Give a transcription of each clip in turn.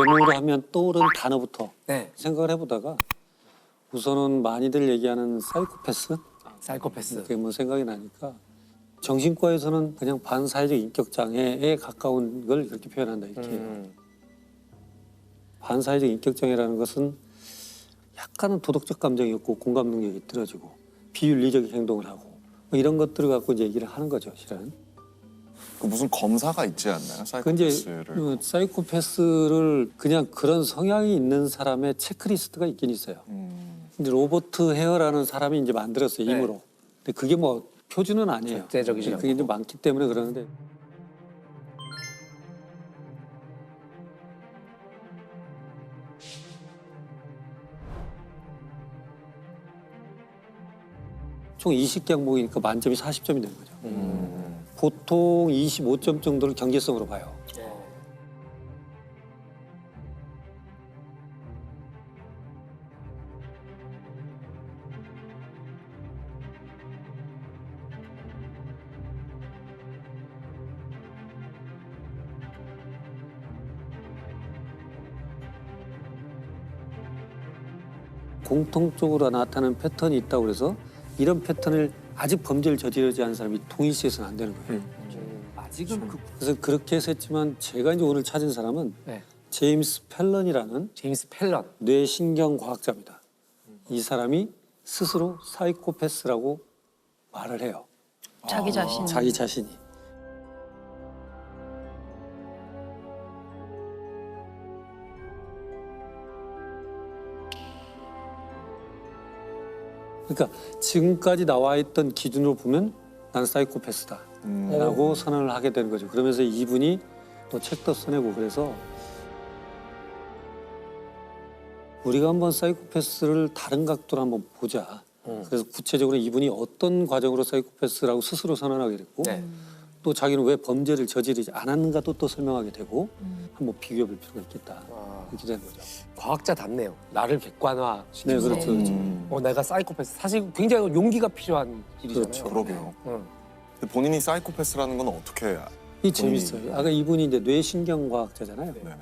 괴물을 하면 떠오르는 단어부터 네. 생각을 해보다가 우선은 많이들 얘기하는 사이코패스? 사이코패스. 그게 뭐 생각이 나니까 정신과에서는 그냥 반사회적 인격 장애에 가까운 걸 이렇게 표현한다 이렇게 해요. 반사회적 인격 장애라는 것은 약간은 도덕적 감정이 없고 공감 능력이 떨어지고 비윤리적 행동을 하고 뭐 이런 것들을 갖고 이제 얘기를 하는 거죠, 실은. 그 무슨 검사가 있지 않나요? 그 이제 사이코패스를. 사이코패스를 그냥 그런 성향이 있는 사람의 체크리스트가 있긴 있어요. 근데 로버트 헤어라는 사람이 이제 만들었어요, 네. 임으로. 근데 그게 뭐 표준은 아니에요. 절대적이지 그게 이제 많기 때문에 그러는데. 총 20개 항목이니까 만점이 40점이 되는 거죠. 보통 25점 정도를 경제성으로 봐요. 공통적으로 나타나는 패턴이 있다고 그래서 이런 패턴을 아직 범죄를 저지르지 않은 사람이 동일시해서는 안 되는 거예요. 아직은 그래서 그렇게 해서 했지만 제가 이제 오늘 찾은 사람은 네. 제임스 펠런이라는 제임스 펠런. 뇌신경 과학자입니다. 이 사람이 스스로 사이코패스라고 말을 해요. 자기 자신. 자기 자신이. 그러니까 지금까지 나와 있던 기준으로 보면 나는 사이코패스다 라고 선언을 하게 되는 거죠. 그러면서 이분이 또 책도 써내고 그래서 우리가 한번 사이코패스를 다른 각도로 한번 보자. 그래서 구체적으로 이분이 어떤 과정으로 사이코패스라고 스스로 선언하게 됐고 네. 또 자기는 왜 범죄를 저지르지 않았는가도 또 설명하게 되고 한번 비교해 볼 필요가 있겠다. 이렇게 되는 거죠. 과학자답네요. 나를 객관화 네, 시키면서. 그렇죠. 그렇죠. 내가 사이코패스. 사실 굉장히 용기가 필요한 일이잖아요. 그렇죠. 그러게요. 응. 근데 본인이 사이코패스라는 건 어떻게? 이 재밌어요. 아까 이분이 이제 뇌신경과학자잖아요. 네네.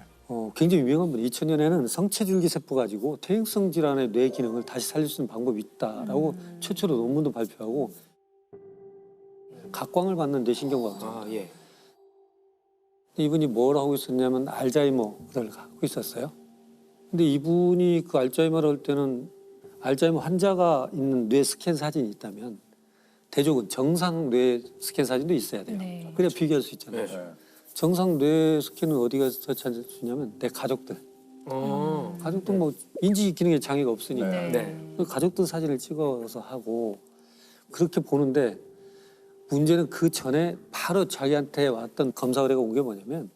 굉장히 유명한 분이 2000년에는 성체줄기 세포 가지고 퇴행성 질환의 뇌 기능을 다시 살릴 수 있는 방법이 있다라고 최초로 논문도 발표하고 각광을 받는 뇌신경과학자. 아 예. 이분이 뭘 하고 있었냐면 알츠하이머를 갖고 있었어요. 근데 이분이 그 알츠하이머를 할 때는 알츠하이머 환자가 있는 뇌 스캔 사진이 있다면 대조군 정상 뇌 스캔 사진도 있어야 돼요. 네. 그래야 비교할 수 있잖아요. 네. 정상 뇌 스캔은 어디가 찾을 수 있냐면 내 가족들. 가족들 뭐 인지 기능에 장애가 없으니까 네. 네. 그 가족들 사진을 찍어서 하고 그렇게 보는데 문제는 그 전에 바로 자기한테 왔던 검사 의뢰가 온 게 뭐냐면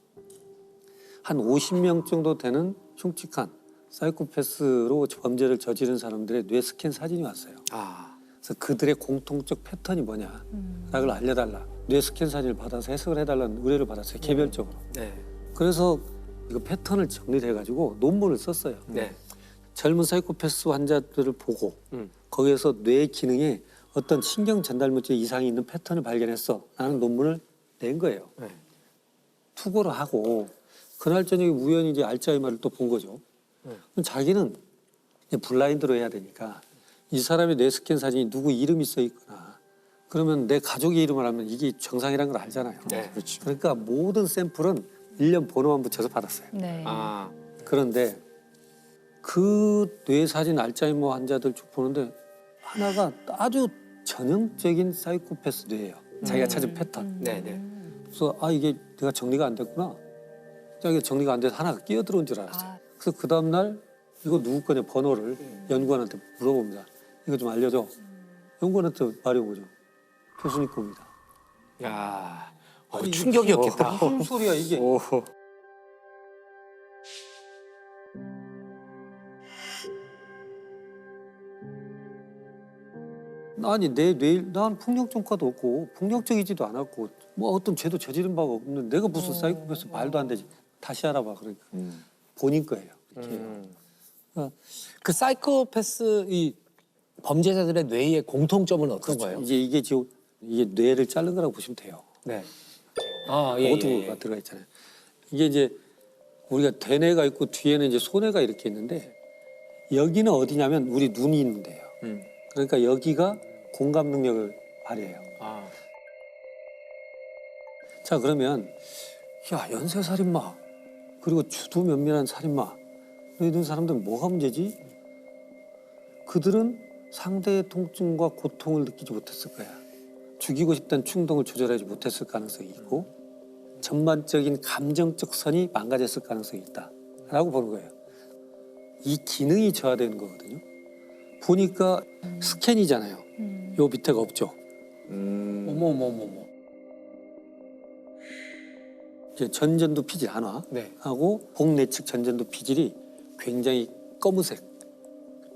한 50명 정도 되는 흉측한 사이코패스로 범죄를 저지른 사람들의 뇌 스캔 사진이 왔어요. 아. 그래서 그들의 공통적 패턴이 뭐냐를 알려달라. 뇌 스캔 사진을 받아서 해석을 해달라는 의뢰를 받았어요. 개별적으로. 네. 그래서 이거 패턴을 정리를 해가지고 논문을 썼어요. 네. 젊은 사이코패스 환자들을 보고 거기에서 뇌 기능에 어떤 신경 전달 물질 이상이 있는 패턴을 발견했어 라는 논문을 낸 거예요. 네. 투고를 하고 그날 저녁에 우연히 이제 알츠하이머를 또 본 거죠. 그럼 자기는 이제 블라인드로 해야 되니까 이 사람의 뇌 스캔 사진이 누구 이름이 써 있거나 그러면 내 가족의 이름을 하면 이게 정상이라는 걸 알잖아요. 네. 그렇지. 그러니까 모든 샘플은 일련 번호만 붙여서 받았어요. 네. 아. 그런데 그 뇌 사진 알츠하이머 환자들 쭉 보는데 하나가 아주 전형적인 사이코패스 뇌예요. 자기가 찾은 패턴. 네네. 그래서 이게 내가 정리가 안 됐구나. 자기가 정리가 안 돼서 하나가 끼어들어온 줄 알았어요. 그래서 그 다음 날 이거 누구 거냐 번호를 연구원한테 물어봅니다. 이거 좀 알려줘. 연구원한테 말해보죠. 교수님 겁니다. 야. 아니, 충격이었겠다. 무슨 소리야 이게. 아니 난 폭력전과도 없고 폭력적이지도 않았고 뭐 어떤 죄도 저지른 바가 없는데 내가 무슨 사이코패스 말도 안 되지. 다시 알아봐 그러니까 본인 거예요. 이렇게. 그 사이코패스 이 범죄자들의 뇌의 공통점은 어떤 거예요? 이제 이게 지금 이게 뇌를 자른 거라고 보시면 돼요. 네. 아, 예, 모두가 예, 예. 들어가 있잖아요. 이게 이제 우리가 대뇌가 있고 뒤에는 이제 소뇌가 이렇게 있는데 여기는 어디냐면 우리 눈이 있는데요. 그러니까 여기가 공감 능력을 발휘해요. 아. 자 그러면 야 연쇄살인마 그리고 주도 면밀한 살인마 이런 사람들은 뭐가 문제지? 그들은 상대의 통증과 고통을 느끼지 못했을 거야. 죽이고 싶다는 충동을 조절하지 못했을 가능성이 있고 전반적인 감정적 선이 망가졌을 가능성이 있다라고 보는 거예요. 이 기능이 저하되는 거거든요. 보니까 스캔이잖아요. 요 밑에가 없죠. 어머. 이제 전전두 피질 안화 네. 하고 복내측 전전두 피질이 굉장히 검은색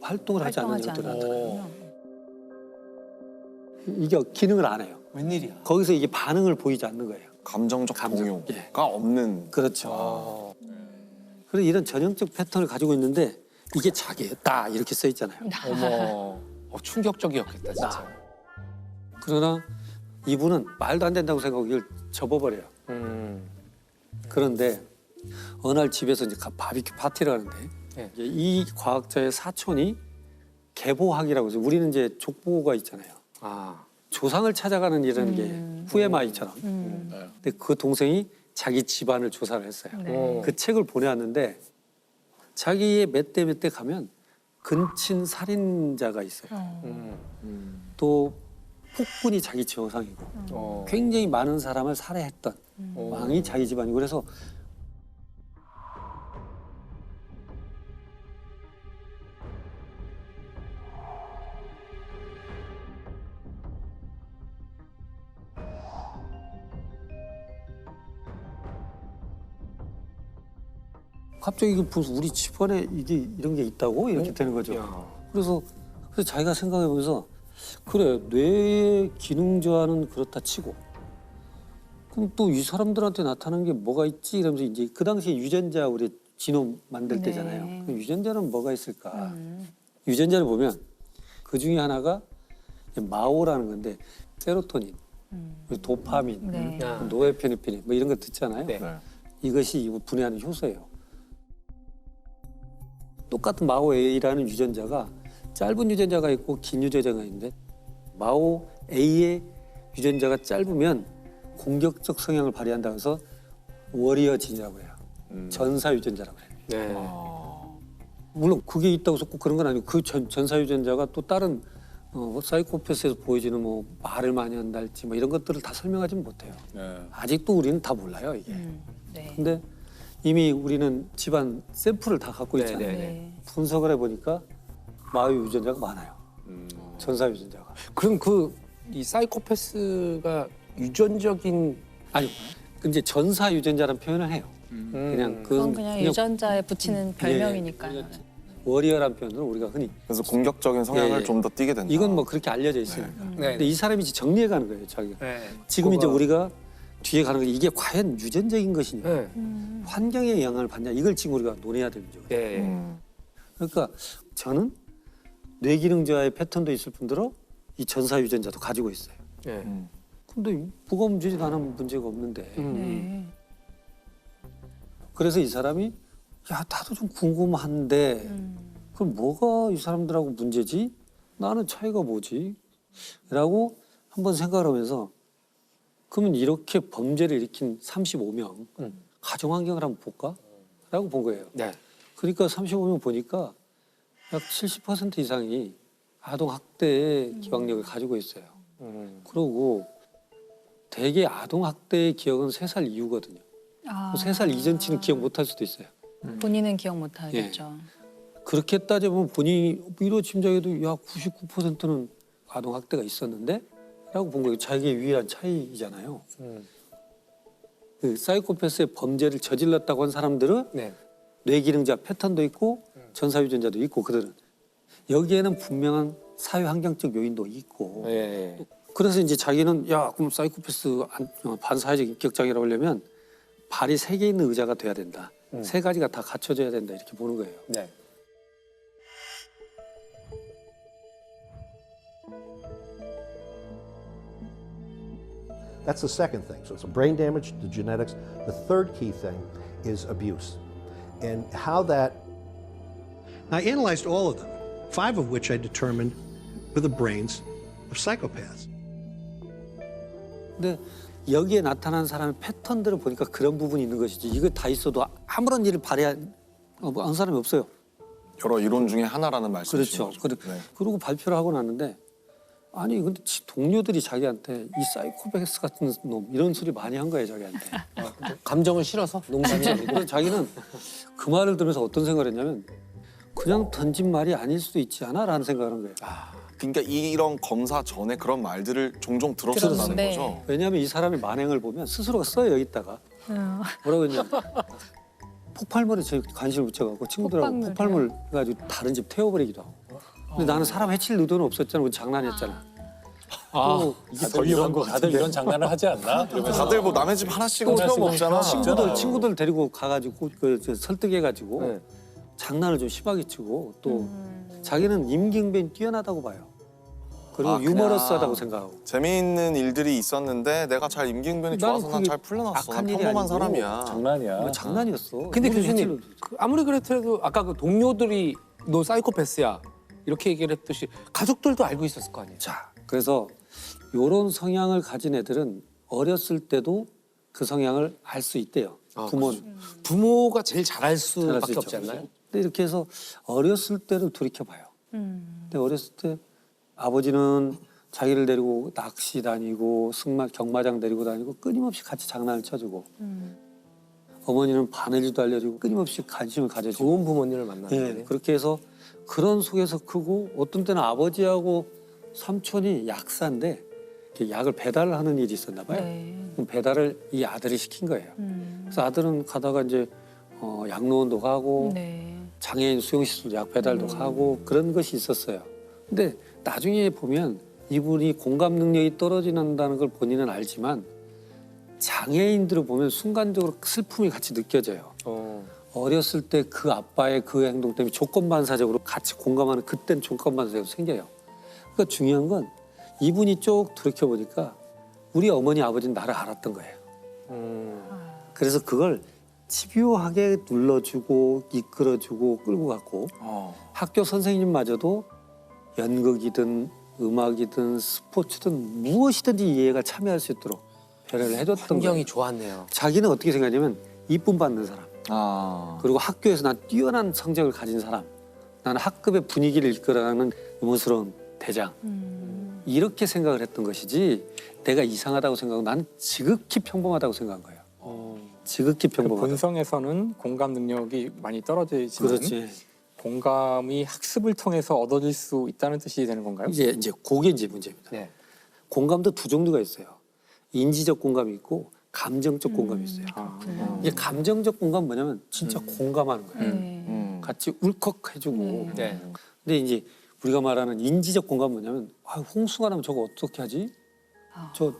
활동을 하지 않는 활동하지 것들을 않는 나타내요. 거군요. 이게 기능을 안 해요. 웬일이야? 거기서 이게 반응을 보이지 않는 거예요. 감정적 감정, 동요가 예. 없는. 그렇죠. 아. 그래서 이런 전형적 패턴을 가지고 있는데 이게 자기예요. 다 이렇게 써 있잖아요. 어머. 충격적이었겠다 진짜. 그러나 이분은 말도 안 된다고 생각하고 이걸 접어버려요. 그런데 어느 날 집에서 이제 바비큐 파티를 하는데 네. 이제 이 과학자의 사촌이 계보학이라고 해서 우리는 이제 족보가 있잖아요. 아. 조상을 찾아가는 이런 게 후에마이처럼. 근데 그 동생이 자기 집안을 조사를 했어요. 네. 그 책을 보내왔는데 자기의 몇 대 몇 대 가면 근친 살인자가 있어요. 또 폭군이 자기 조상이고 굉장히 많은 사람을 살해했던 왕이 자기 집안이고 그래서 갑자기 이게 무슨 우리 집안에 이게 이런 게 있다고 이렇게 되는 거죠. 야. 그래서 자기가 생각해 보면서 그래 뇌의 기능 저하는 그렇다 치고 그럼 또 이 사람들한테 나타나는 게 뭐가 있지 이러면서 이제 그 당시에 유전자 우리 지놈 만들 네. 때잖아요. 그럼 유전자는 뭐가 있을까? 유전자를 보면 그 중에 하나가 마오라는 건데 세로토닌, 그리고 도파민, 네. 노에피네프린 뭐 이런 거 듣잖아요. 네. 네. 이것이 이거 분해하는 효소예요. 똑같은 마오 A라는 유전자가 짧은 유전자가 있고 긴 유전자가 있는데 마오 A의 유전자가 짧으면 공격적 성향을 발휘한다고 해서 워리어 진이라고 해요. 전사 유전자라고 해요. 네. 물론 그게 있다고 해서 꼭 그런 건 아니고 그 전사 유전자가 또 다른 사이코패스에서 보여지는 뭐 말을 많이 한달지 뭐 이런 것들을 다 설명하지는 못해요. 아직도 우리는 다 몰라요 이게. 네. 근데 이미 우리는 집안 샘플을 다 갖고 있잖아요. 네. 네. 분석을 해보니까 마오 유전자가 많아요. 전사 유전자가. 그럼 이 사이코패스가 유전적인 아니, 근데 전사 유전자라는 표현을 해요. 그냥 그건 그냥 유전자에 붙이는 별명이니까요. 예, 워리어라는 표현으로 우리가 흔히 그래서 공격적인 성향을 예. 좀 더 띠게 된다. 이건 뭐 그렇게 알려져 있으니까. 네. 근데 이 사람이 이제 정리해가는 거예요, 자기가. 네. 지금 이제 그거가- 우리가 뒤에 가는 거 이게 과연 유전적인 것이냐, 네. 환경에 영향을 받냐 이걸 지금 우리가 논해야 되는 거죠. 네. 그러니까 저는 뇌기능 저하의 패턴도 있을 뿐더러 이 전사 유전자도 가지고 있어요. 네. 근데 뭐가 문제지 나는 문제가 없는데. 네. 그래서 이 사람이 야 나도 좀 궁금한데 그럼 뭐가 이 사람들하고 문제지? 나는 차이가 뭐지? 라고 한번 생각을 하면서 그러면 이렇게 범죄를 일으킨 35명 가정환경을 한번 볼까? 라고 본 거예요. 네. 그러니까 35명 보니까 약 70% 이상이 아동학대의 기억력을 가지고 있어요. 그리고 대개 아동학대의 기억은 3살 이후거든요. 아. 3살 이전치는 기억 못할 수도 있어요. 본인은 기억 못 하겠죠. 그렇게 따져보면 본인이 위로 짐작해도 야 99%는 아동학대가 있었는데? 라고 본 거예요. 자기의 유일한 차이잖아요. 그 사이코패스의 범죄를 저질렀다고 한 사람들은 네. 뇌기능자 패턴도 있고 전사유전자도 있고 그들은 여기에는 분명한 사회환경적 요인도 있고 네. 그래서 이제 자기는 야 그럼 사이코패스 반사회적 인격장애라고 하려면 발이 3개 있는 의자가 돼야 된다. 3가지가 다 갖춰져야 된다 이렇게 보는 거예요. 네. That's the second thing. So it's brain damage, the genetics. The third key thing is abuse. and how that. I analyzed all of them, 5 of which I determined were the brains of psychopaths. 근데 여기에 나타난 사람의 패턴들을 보니까 그런 부분이 있는 것이지. 이거 다 있어도 아무런 일을 발휘한 사람이 없어요. 여러 이론 중에 하나라는 말씀이시죠. 그렇죠. 그리고 발표를 하고 났는데 아니 근데 동료들이 자기한테 이 사이코패스 같은 놈 이런 소리 많이 한 거예요 자기한테. 감정을 실어서 농담이 아니고. 그래서 자기는 그 말을 들으면서 어떤 생각을 했냐면 그냥 던진 말이 아닐 수도 있지 않아라는 생각을 한 거예요. 그러니까 이런 검사 전에 그런 말들을 종종 들었었다는 들었는데. 거죠. 왜냐하면 이 사람이 만행을 보면 스스로가 써요 여기다가. 뭐라고 했냐면 폭발물에 제 관심을 붙여갖고 친구들하고 폭발물 해가지고 다른 집 태워버리기도 하고. 근데 나는 사람 해칠 의도는 없었잖아. 우리 장난이었잖아. 이게 더 위험한 거 다들 이런 장난을 하지 않나? 이러면서. 다들 뭐 남의 집 하나씩은 태워 먹잖아. 친구들 데리고 가가지고 설득해가지고 네. 장난을 좀 심하게 치고 또 자기는 임기응변이 뛰어나다고 봐요. 그리고 그냥 유머러스하다고 생각하고. 재미있는 일들이 있었는데 내가 잘 임기응변이 나는 좋아서 난 그게 잘 풀려났어. 난 악한 일이 평범한 아니고 사람이야. 장난이야. 뭐 장난이었어. 근데 우리 교수님 해칠- 아무리 그렇더라도 아까 그 동료들이 너 사이코패스야 이렇게 얘기를 했듯이 가족들도 알고 있었을 거 아니에요. 자, 그래서 이런 성향을 가진 애들은 어렸을 때도 그 성향을 알 수 있대요. 부모는. 부모가 제일 잘할 잘할 수밖에 수 없지 있죠. 않나요? 근데 이렇게 해서 어렸을 때를 돌이켜봐요. 근데 어렸을 때 아버지는 자기를 데리고 낚시 다니고 경마장 데리고 다니고 끊임없이 같이 장난을 쳐주고 어머니는 바느질도 알려주고 끊임없이 관심을 가져주고 좋은 부모님을 만나는 예, 거네. 그렇게 해서 그런 속에서 크고 어떤 때는 아버지하고 삼촌이 약사인데 이렇게 약을 배달하는 일이 있었나 봐요. 그럼 배달을 이 아들이 시킨 거예요. 그래서 아들은 가다가 이제 양로원도 가고 네. 장애인 수용시설도 약 배달도 가고 그런 것이 있었어요. 근데 나중에 보면 이분이 공감 능력이 떨어진다는 걸 본인은 알지만 장애인들을 보면 순간적으로 슬픔이 같이 느껴져요. 어렸을 때 그 아빠의 그 행동 때문에 조건반사적으로 같이 공감하는 그땐 조건반사적으로 생겨요. 그러니까 중요한 건 이분이 쭉 돌이켜보니까 우리 어머니 아버지는 나를 알았던 거예요. 그래서 그걸 집요하게 눌러주고 이끌어주고 끌고 갔고 학교 선생님마저도 연극이든 음악이든 스포츠든 무엇이든지 이해가 참여할 수 있도록 배려를 해줬던 거예요. 환경이 좋았네요. 자기는 어떻게 생각하냐면 이쁨 받는 사람 그리고 학교에서 난 뛰어난 성적을 가진 사람 나는 학급의 분위기를 이끌어가는 의무스러운 대장 이렇게 생각을 했던 것이지 내가 이상하다고 생각하고 나는 지극히 평범하다고 생각한 거예요. 지극히 그 평범하다. 본성에서는 공감 능력이 많이 떨어져 있지만 그렇지. 공감이 학습을 통해서 얻어질 수 있다는 뜻이 되는 건가요? 이제 그게 이제 문제입니다. 네. 공감도 2종류가 있어요. 인지적 공감이 있고 감정적 공감이 있어요. 이게 감정적 공감은 뭐냐면 진짜 공감하는 거예요. 같이 울컥해주고. 네. 근데 이제 우리가 말하는 인지적 공감은 뭐냐면 홍수가 나면 저거 어떻게 하지? 저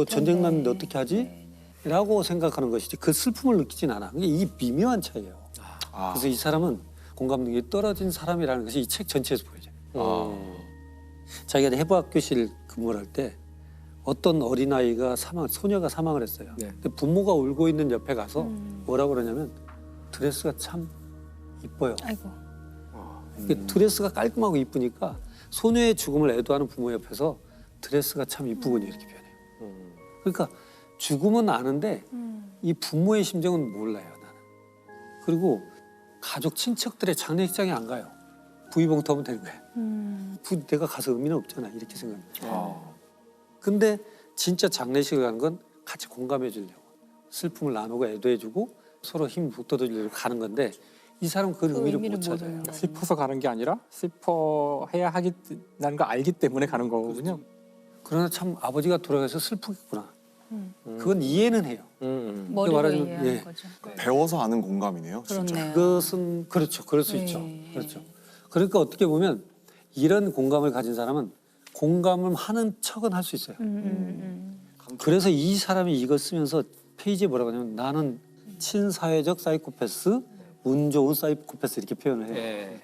전쟁 났는데 어떻게 하지? 라고 생각하는 것이지 그 슬픔을 느끼진 않아. 이게 미묘한 차이예요. 그래서 이 사람은 공감 능력이 떨어진 사람이라는 것이 이 책 전체에서 보여져요. 자기가 해부학교실 근무를 할 때 어떤 어린아이가 소녀가 사망을 했어요. 네. 근데 부모가 울고 있는 옆에 가서 뭐라고 그러냐면 드레스가 참 이뻐요. 아이고. 드레스가 깔끔하고 이쁘니까 소녀의 죽음을 애도하는 부모 옆에서 드레스가 참 이쁘군요 이렇게 표현해요. 그러니까 죽음은 아는데 이 부모의 심정은 몰라요 나는. 그리고 가족 친척들의 장례식장에 안 가요. 부위봉투 하면 되는 거야. 내가 가서 의미는 없잖아 이렇게 생각해요. 근데 진짜 장례식을 가는 건 같이 공감해 주려고 슬픔을 나누고 애도해 주고 서로 힘 북돋아주려고 가는 건데 이 사람은 그 의미를 못 찾아요. 슬퍼서 가는 게 아니라 슬퍼해야 하겠다는 거 알기 때문에 가는 거군요. 그러나 참 아버지가 돌아가서 슬프겠구나. 그건 이해는 해요. 머리로 말하자면, 이해하는 예. 거죠. 배워서 아는 공감이네요. 진짜. 그렇네요. 그것은 그렇죠. 그럴 수 네. 있죠. 그렇죠. 그러니까 어떻게 보면 이런 공감을 가진 사람은 공감을 하는 척은 할 수 있어요. 그래서 이 사람이 이걸 쓰면서 페이지에 뭐라고 하냐면 나는 친사회적 사이코패스, 운 좋은 사이코패스 이렇게 표현을 해요. 네.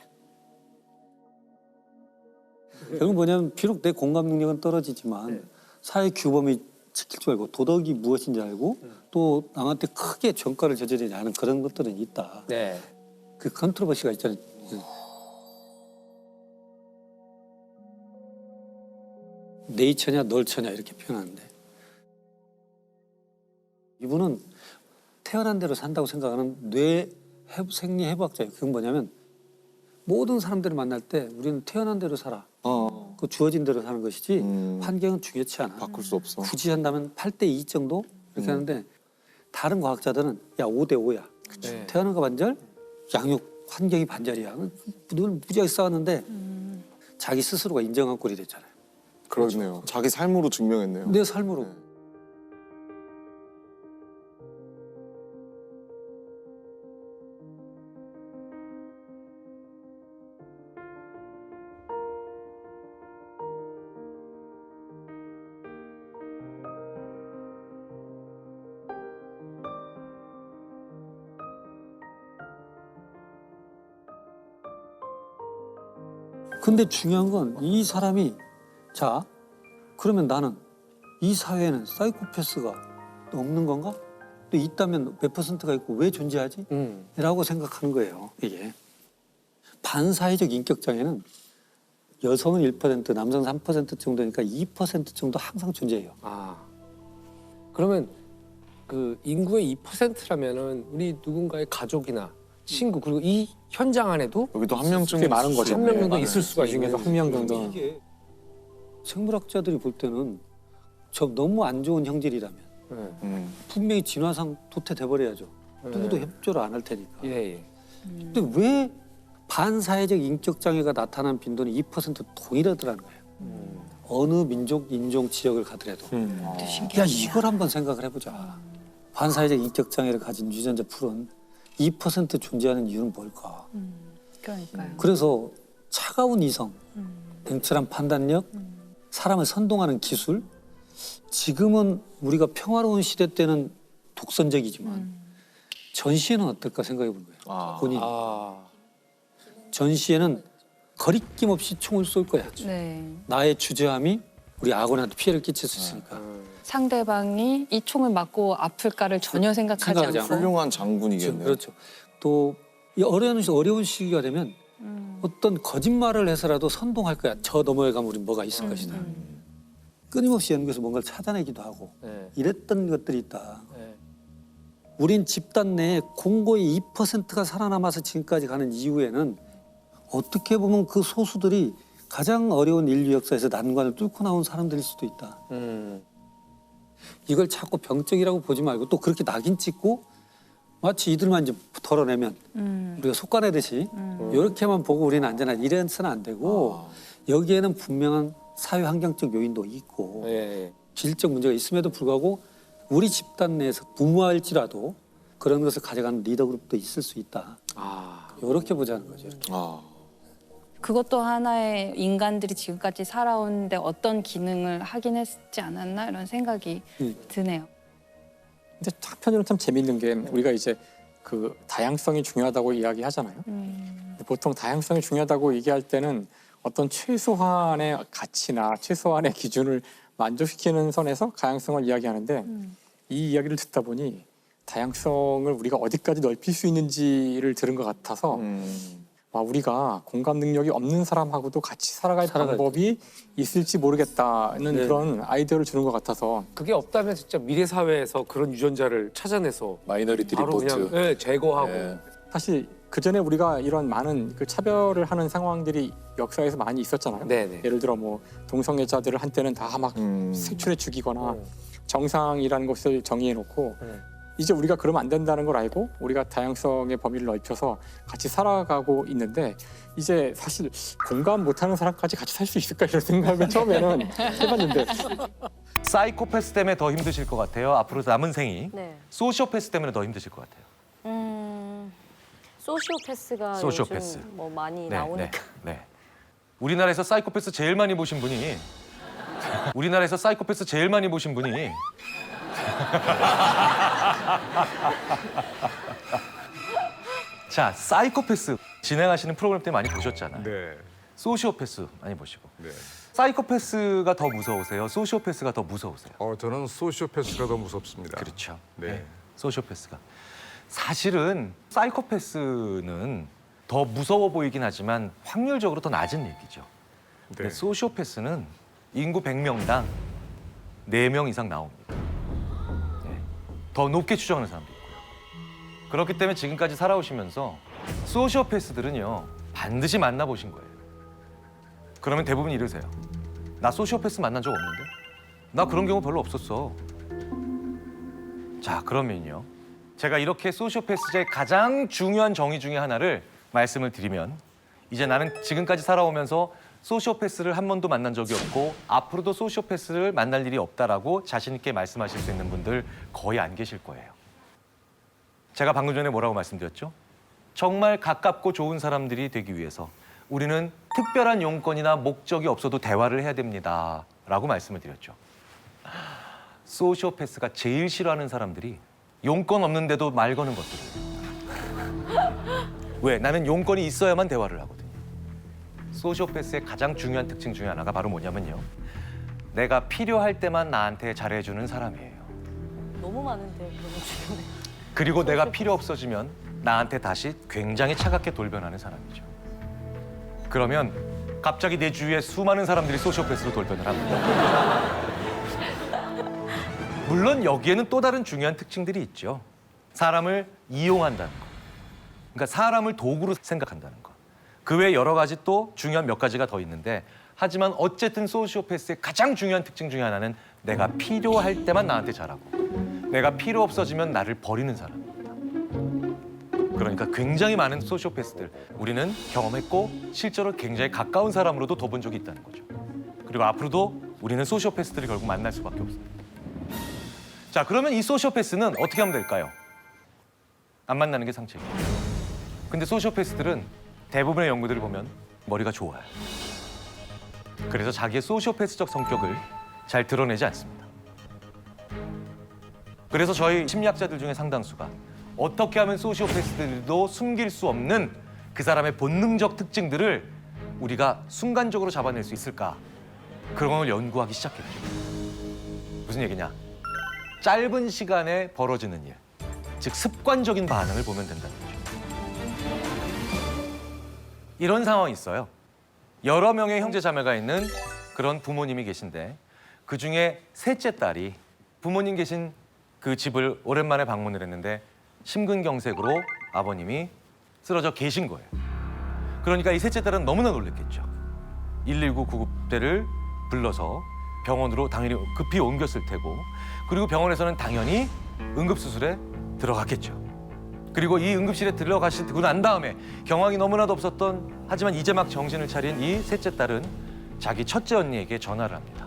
결국 뭐냐면 비록 내 공감 능력은 떨어지지만 사회 규범이 지킬 줄 알고 도덕이 무엇인지 알고 또 남한테 크게 전과를 저지르지 않은 그런 것들은 있다. 네. 그 컨트로버시가 있잖아요. 네이처냐 널처냐 이렇게 표현하는데 이분은 태어난 대로 산다고 생각하는 생리 해부학자예요. 그건 뭐냐면 모든 사람들을 만날 때 우리는 태어난 대로 살아. 그 주어진 대로 사는 것이지 환경은 중요치 않아. 바꿀 수 없어. 굳이 한다면 8대2 정도 이렇게 하는데 다른 과학자들은 야 5대5야. 네. 태어난 거 반절, 양육 환경이 반절이야. 늘 무지하게 싸웠는데 자기 스스로가 인정한 꼴이 됐잖아요. 그렇네요. 자기 삶으로 증명했네요. 내 삶으로. 네. 근데 중요한 건 이 사람이 자 그러면 나는 이 사회에는 사이코패스가 없는 건가? 또 있다면 몇 퍼센트가 있고 왜 존재하지? 라고 생각하는 거예요. 이게 반사회적 인격 장애는 여성은 1%, 남성 3% 정도니까 2% 정도 항상 존재해요. 아. 그러면 그 인구의 2%라면은 우리 누군가의 가족이나 친구 그리고 이 현장 안에도 여기도 한 명쯤 꽤 많은 거죠. 한 명 정도 네, 있을 수가 이 중에서 있는. 한 명 정도. 이게 생물학자들이 볼 때는 저 너무 안 좋은 형질이라면 네. 분명히 진화상 도태돼 버려야죠. 누구도 협조를 안 할 테니까. 예, 예. 근데 왜 반사회적 인격 장애가 나타난 빈도는 2% 동일하더라는 거예요. 어느 민족, 인종, 지역을 가더라도. 야 이걸 한번 생각을 해보자. 반사회적 인격 장애를 가진 유전자 풀은 2% 존재하는 이유는 뭘까? 그러니까요. 그래서 차가운 이성, 냉철한 판단력, 사람을 선동하는 기술. 지금은 우리가 평화로운 시대 때는 독선적이지만 전시에는 어떨까 생각해 보는 거예요. 본인. 아. 전시에는 거리낌 없이 총을 쏠 거야. 네. 나의 주저함이 우리 아군한테 피해를 끼칠 수 있으니까. 상대방이 이 총을 맞고 아플까를 전혀 생각하지 생각하지 않고. 훌륭한 장군이겠네요. 그렇죠. 또 이 어려운 시기가 되면 어떤 거짓말을 해서라도 선동할 거야. 저 너머에 가면 우리 뭐가 있을 것이다. 끊임없이 연구해서 뭔가를 찾아내기도 하고 네. 이랬던 것들이 있다. 네. 우린 집단 내에 공고의 2%가 살아남아서 지금까지 가는 이유에는 어떻게 보면 그 소수들이 가장 어려운 인류 역사에서 난관을 뚫고 나온 사람들일 수도 있다. 이걸 자꾸 병적이라고 보지 말고 또 그렇게 낙인 찍고 마치 이들만 이제 덜어내면 우리가 속가내듯이 이렇게만 보고 우리는 안전하다 이래서는 안 되고 여기에는 분명한 사회 환경적 요인도 있고 예, 예. 질적 문제가 있음에도 불구하고 우리 집단 내에서 부모할지라도 그런 것을 가져가는 리더 그룹도 있을 수 있다. 아. 이렇게 보자는 거죠. 이렇게. 그것도 하나의 인간들이 지금까지 살아오는데 어떤 기능을 하긴 했지 않았나 이런 생각이 드네요. 근데 한편으로는 참 재밌는 게 우리가 이제 그 다양성이 중요하다고 이야기하잖아요. 보통 다양성이 중요하다고 얘기할 때는 어떤 최소한의 가치나 최소한의 기준을 만족시키는 선에서 다양성을 이야기하는데 이 이야기를 듣다 보니 다양성을 우리가 어디까지 넓힐 수 있는지를 들은 것 같아서 와, 우리가 공감 능력이 없는 사람하고도 같이 살아갈 방법이 있을지 모르겠다는 네. 그런 아이디어를 주는 것 같아서 그게 없다면 진짜 미래 사회에서 그런 유전자를 찾아내서 마이너리티 바로 리포트. 그냥 예, 제거하고 예. 사실 그 전에 우리가 이런 많은 그 차별을 하는 상황들이 역사에서 많이 있었잖아요. 네네. 예를 들어 뭐 동성애자들을 한때는 다 막 색출해 죽이거나 정상이라는 것을 정의해 놓고 이제 우리가 그러면 안 된다는 걸 알고 우리가 다양성의 범위를 넓혀서 같이 살아가고 있는데 이제 사실 공감 못하는 사람까지 같이 살 수 있을까 이런 생각을 처음에는 해봤는데 사이코패스 때문에 더 힘드실 것 같아요. 앞으로 남은 생이. 네. 소시오패스 때문에 더 힘드실 것 같아요. 소시오패스가 소시오패스. 요즘 뭐 많이 네, 나오니까. 네. 우리나라에서 사이코패스 제일 많이 보신 분이 우리나라에서 사이코패스 제일 많이 보신 분이 자, 사이코패스 진행하시는 프로그램 때 많이 보셨잖아요. 네. 소시오패스 많이 보시고. 네. 사이코패스가 더 무서우세요? 소시오패스가 더 무서우세요? 저는 소시오패스가 더 무섭습니다. 그렇죠. 네. 소시오패스가. 사실은 사이코패스는 더 무서워 보이긴 하지만 확률적으로 더 낮은 얘기죠. 근데 네. 소시오패스는 인구 100명당 4명 이상 나옵니다. 네. 더 높게 추정하는 사람도 있고요. 그렇기 때문에 지금까지 살아오시면서 소시오패스들은요 반드시 만나보신 거예요. 그러면 대부분 이러세요. 나 소시오패스 만난 적 없는데? 나 그런 경우 별로 없었어. 자, 그러면요. 제가 이렇게 소시오패스의 가장 중요한 정의 중에 하나를 말씀을 드리면 이제 나는 지금까지 살아오면서 소시오패스를 한 번도 만난 적이 없고 앞으로도 소시오패스를 만날 일이 없다라고 자신 있게 말씀하실 수 있는 분들 거의 안 계실 거예요. 제가 방금 전에 뭐라고 말씀드렸죠? 정말 가깝고 좋은 사람들이 되기 위해서 우리는 특별한 용건이나 목적이 없어도 대화를 해야 됩니다. 라고 말씀을 드렸죠. 소시오패스가 제일 싫어하는 사람들이 용건 없는데도 말 거는 것들이에요. 왜? 나는 용건이 있어야만 대화를 하거든요. 소시오패스의 가장 중요한 특징 중에 하나가 바로 뭐냐면요. 내가 필요할 때만 나한테 잘해주는 사람이에요. 너무 많은데 너무 주변에. 그리고 내가 필요 없어지면 나한테 다시 굉장히 차갑게 돌변하는 사람이죠. 그러면 갑자기 내 주위에 수많은 사람들이 소시오패스로 돌변을 합니다. 물론 여기에는 또 다른 중요한 특징들이 있죠. 사람을 이용한다는 거. 그러니까 사람을 도구로 생각한다는 거. 그 외에 여러 가지 또 중요한 몇 가지가 더 있는데 하지만 어쨌든 소시오패스의 가장 중요한 특징 중에 하나는 내가 필요할 때만 나한테 잘하고 내가 필요 없어지면 나를 버리는 사람입니다. 그러니까 굉장히 많은 소시오패스들 우리는 경험했고 실제로 굉장히 가까운 사람으로도 둬본 적이 있다는 거죠. 그리고 앞으로도 우리는 소시오패스들을 결국 만날 수밖에 없습니다. 자, 그러면 이 소시오패스는 어떻게 하면 될까요? 안 만나는 게 상책이에요. 근데 소시오패스들은 대부분의 연구들을 보면 머리가 좋아요. 그래서 자기의 소시오패스적 성격을 잘 드러내지 않습니다. 그래서 저희 심리학자들 중에 상당수가 어떻게 하면 소시오패스들도 숨길 수 없는 그 사람의 본능적 특징들을 우리가 순간적으로 잡아낼 수 있을까? 그런 걸 연구하기 시작했죠. 무슨 얘기냐? 짧은 시간에 벌어지는 일, 즉 습관적인 반응을 보면 된다는 거죠. 이런 상황이 있어요. 여러 명의 형제 자매가 있는 그런 부모님이 계신데 그중에 셋째 딸이 부모님 계신 그 집을 오랜만에 방문을 했는데 심근경색으로 아버님이 쓰러져 계신 거예요. 그러니까 이 셋째 딸은 너무나 놀랐겠죠. 119 구급대를 불러서 병원으로 당연히 급히 옮겼을 테고 그리고 병원에서는 당연히 응급수술에 들어갔겠죠. 그리고 이 응급실에 들어가시고 난 다음에 경황이 너무나도 없었던 하지만 이제 막 정신을 차린 이 셋째 딸은 자기 첫째 언니에게 전화를 합니다.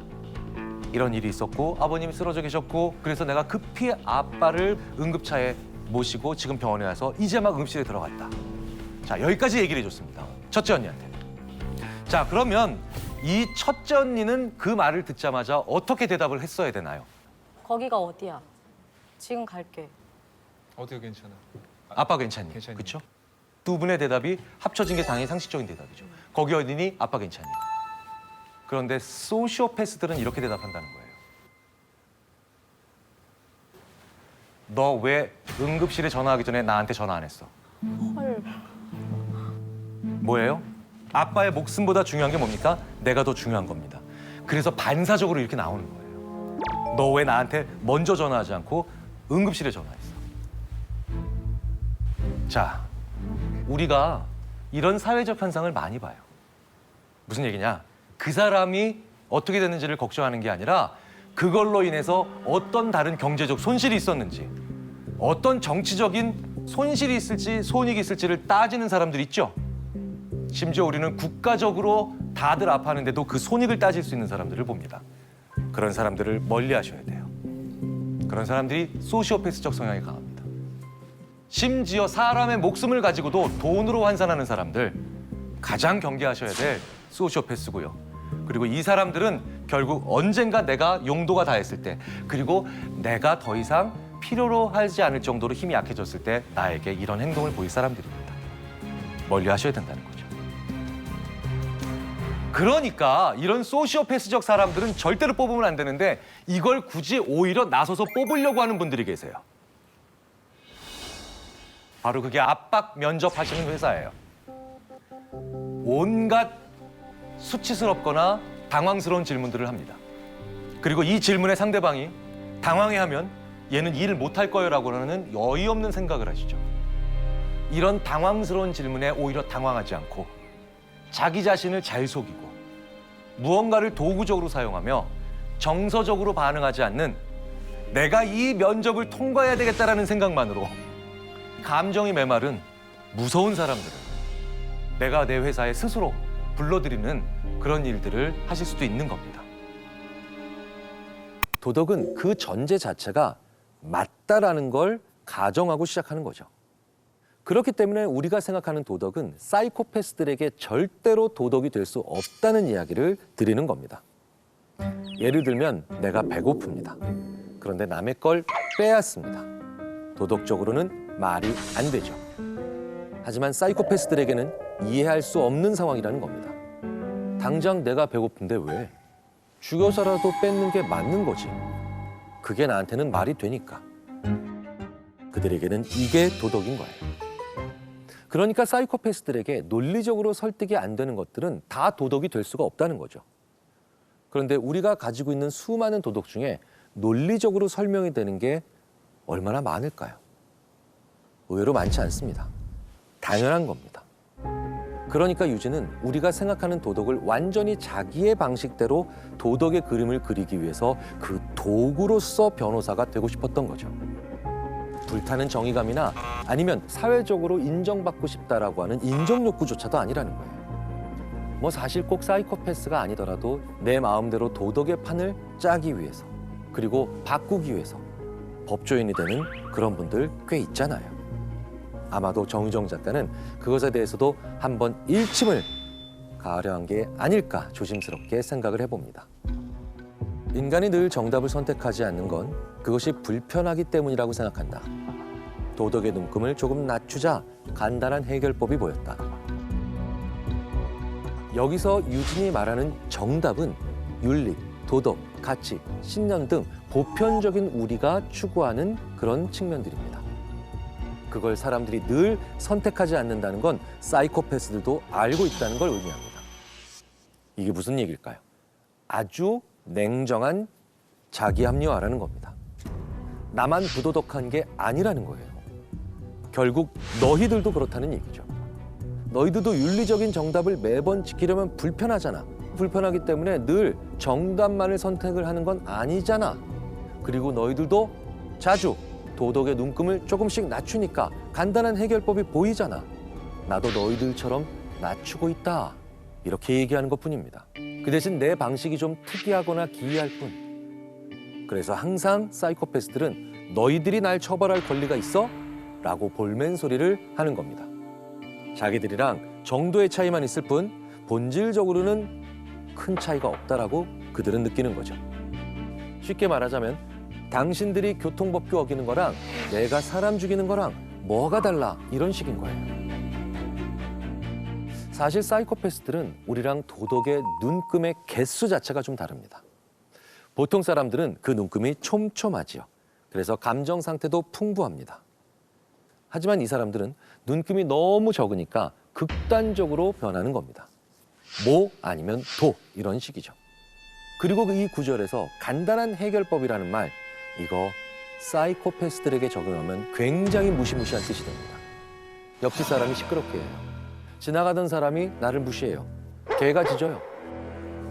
이런 일이 있었고 아버님이 쓰러져 계셨고 그래서 내가 급히 아빠를 응급차에 모시고 지금 병원에 와서 이제 막 응급실에 들어갔다. 자, 여기까지 얘기를 해줬습니다. 첫째 언니한테. 자, 그러면 이 첫째 언니는 그 말을 듣자마자 어떻게 대답을 했어야 되나요? 거기가 어디야? 지금 갈게. 어디가 괜찮아? 아빠 괜찮니? 괜찮니? 그렇죠? 두 분의 대답이 합쳐진 게 당연히 상식적인 대답이죠. 거기 어디니? 아빠 괜찮니? 그런데 소시오패스들은 이렇게 대답한다는 거예요. 너 왜 응급실에 전화하기 전에 나한테 전화 안 했어? 헐. 뭐예요? 아빠의 목숨보다 중요한 게 뭡니까? 내가 더 중요한 겁니다. 그래서 반사적으로 이렇게 나오는 거예요. 너 왜 나한테 먼저 전화하지 않고 응급실에 전화했어? 자, 우리가 이런 사회적 현상을 많이 봐요. 무슨 얘기냐? 그 사람이 어떻게 됐는지를 걱정하는 게 아니라 그걸로 인해서 어떤 다른 경제적 손실이 있었는지 어떤 정치적인 손실이 있을지 손익이 있을지를 따지는 사람들 있죠. 심지어 우리는 국가적으로 다들 아파하는데도 그 손익을 따질 수 있는 사람들을 봅니다. 그런 사람들을 멀리 하셔야 돼요. 그런 사람들이 소시오패스적 성향이 강합니다. 심지어 사람의 목숨을 가지고도 돈으로 환산하는 사람들 가장 경계하셔야 될 소시오패스고요. 그리고 이 사람들은 결국 언젠가 내가 용도가 다했을 때 그리고 내가 더 이상 필요로 하지 않을 정도로 힘이 약해졌을 때 나에게 이런 행동을 보일 사람들입니다. 멀리 하셔야 된다는 거죠. 그러니까 이런 소시오패스적 사람들은 절대로 뽑으면 안 되는데 이걸 굳이 오히려 나서서 뽑으려고 하는 분들이 계세요. 바로 그게 압박 면접하시는 회사예요. 온갖 수치스럽거나 당황스러운 질문들을 합니다. 그리고 이 질문에 상대방이 당황해하면 얘는 일을 못할 거예요라고 하는 어이없는 생각을 하시죠. 이런 당황스러운 질문에 오히려 당황하지 않고 자기 자신을 잘 속이고 무언가를 도구적으로 사용하며 정서적으로 반응하지 않는 내가 이 면접을 통과해야 되겠다라는 생각만으로 감정이 메마른 무서운 사람들은 내가 내 회사에 스스로 불러들이는 그런 일들을 하실 수도 있는 겁니다. 도덕은 그 전제 자체가 맞다라는 걸 가정하고 시작하는 거죠. 그렇기 때문에 우리가 생각하는 도덕은 사이코패스들에게 절대로 도덕이 될 수 없다는 이야기를 드리는 겁니다. 예를 들면 내가 배고픕니다. 그런데 남의 걸 빼앗습니다. 도덕적으로는 말이 안 되죠. 하지만 사이코패스들에게는 이해할 수 없는 상황이라는 겁니다. 당장 내가 배고픈데 왜? 죽여서라도 뺏는 게 맞는 거지. 그게 나한테는 말이 되니까. 그들에게는 이게 도덕인 거예요. 그러니까 사이코패스들에게 논리적으로 설득이 안 되는 것들은 다 도덕이 될 수가 없다는 거죠. 그런데 우리가 가지고 있는 수많은 도덕 중에 논리적으로 설명이 되는 게 얼마나 많을까요? 의외로 많지 않습니다. 당연한 겁니다. 그러니까 유진은 우리가 생각하는 도덕을 완전히 자기의 방식대로 도덕의 그림을 그리기 위해서 그 도구로서 변호사가 되고 싶었던 거죠. 불타는 정의감이나 아니면 사회적으로 인정받고 싶다라고 하는 인정 욕구조차도 아니라는 거예요. 뭐 사실 꼭 사이코패스가 아니더라도 내 마음대로 도덕의 판을 짜기 위해서 그리고 바꾸기 위해서 법조인이 되는 그런 분들 꽤 있잖아요. 아마도 정유정 작가는 그것에 대해서도 한번 일침을 가려한 게 아닐까 조심스럽게 생각을 해봅니다. 인간이 늘 정답을 선택하지 않는 건 그것이 불편하기 때문이라고 생각한다. 도덕의 눈금을 조금 낮추자 간단한 해결법이 보였다. 여기서 유진이 말하는 정답은 윤리, 도덕, 가치, 신념 등 보편적인 우리가 추구하는 그런 측면들입니다. 그걸 사람들이 늘 선택하지 않는다는 건 사이코패스들도 알고 있다는 걸 의미합니다. 이게 무슨 얘기일까요? 아주 냉정한 자기 합리화라는 겁니다. 나만 부도덕한 게 아니라는 거예요. 결국 너희들도 그렇다는 얘기죠. 너희들도 윤리적인 정답을 매번 지키려면 불편하잖아. 불편하기 때문에 늘 정답만을 선택을 하는 건 아니잖아. 그리고 너희들도 자주 도덕의 눈금을 조금씩 낮추니까 간단한 해결법이 보이잖아. 나도 너희들처럼 낮추고 있다. 이렇게 얘기하는 것뿐입니다. 그 대신 내 방식이 좀 특이하거나 기이할 뿐. 그래서 항상 사이코패스들은 너희들이 날 처벌할 권리가 있어? 라고 볼멘 소리를 하는 겁니다. 자기들이랑 정도의 차이만 있을 뿐 본질적으로는 큰 차이가 없다라고 그들은 느끼는 거죠. 쉽게 말하자면 당신들이 교통법규 어기는 거랑 내가 사람 죽이는 거랑 뭐가 달라 이런 식인 거예요. 사실 사이코패스들은 우리랑 도덕의 눈금의 개수 자체가 좀 다릅니다. 보통 사람들은 그 눈금이 촘촘하지요. 그래서 감정 상태도 풍부합니다. 하지만 이 사람들은 눈금이 너무 적으니까 극단적으로 변하는 겁니다. 모 아니면 도 이런 식이죠. 그리고 이 구절에서 간단한 해결법이라는 말 이거 사이코패스들에게 적용하면 굉장히 무시무시한 뜻이 됩니다. 옆집 사람이 시끄럽게 해요. 지나가던 사람이 나를 무시해요. 개가 짖어요.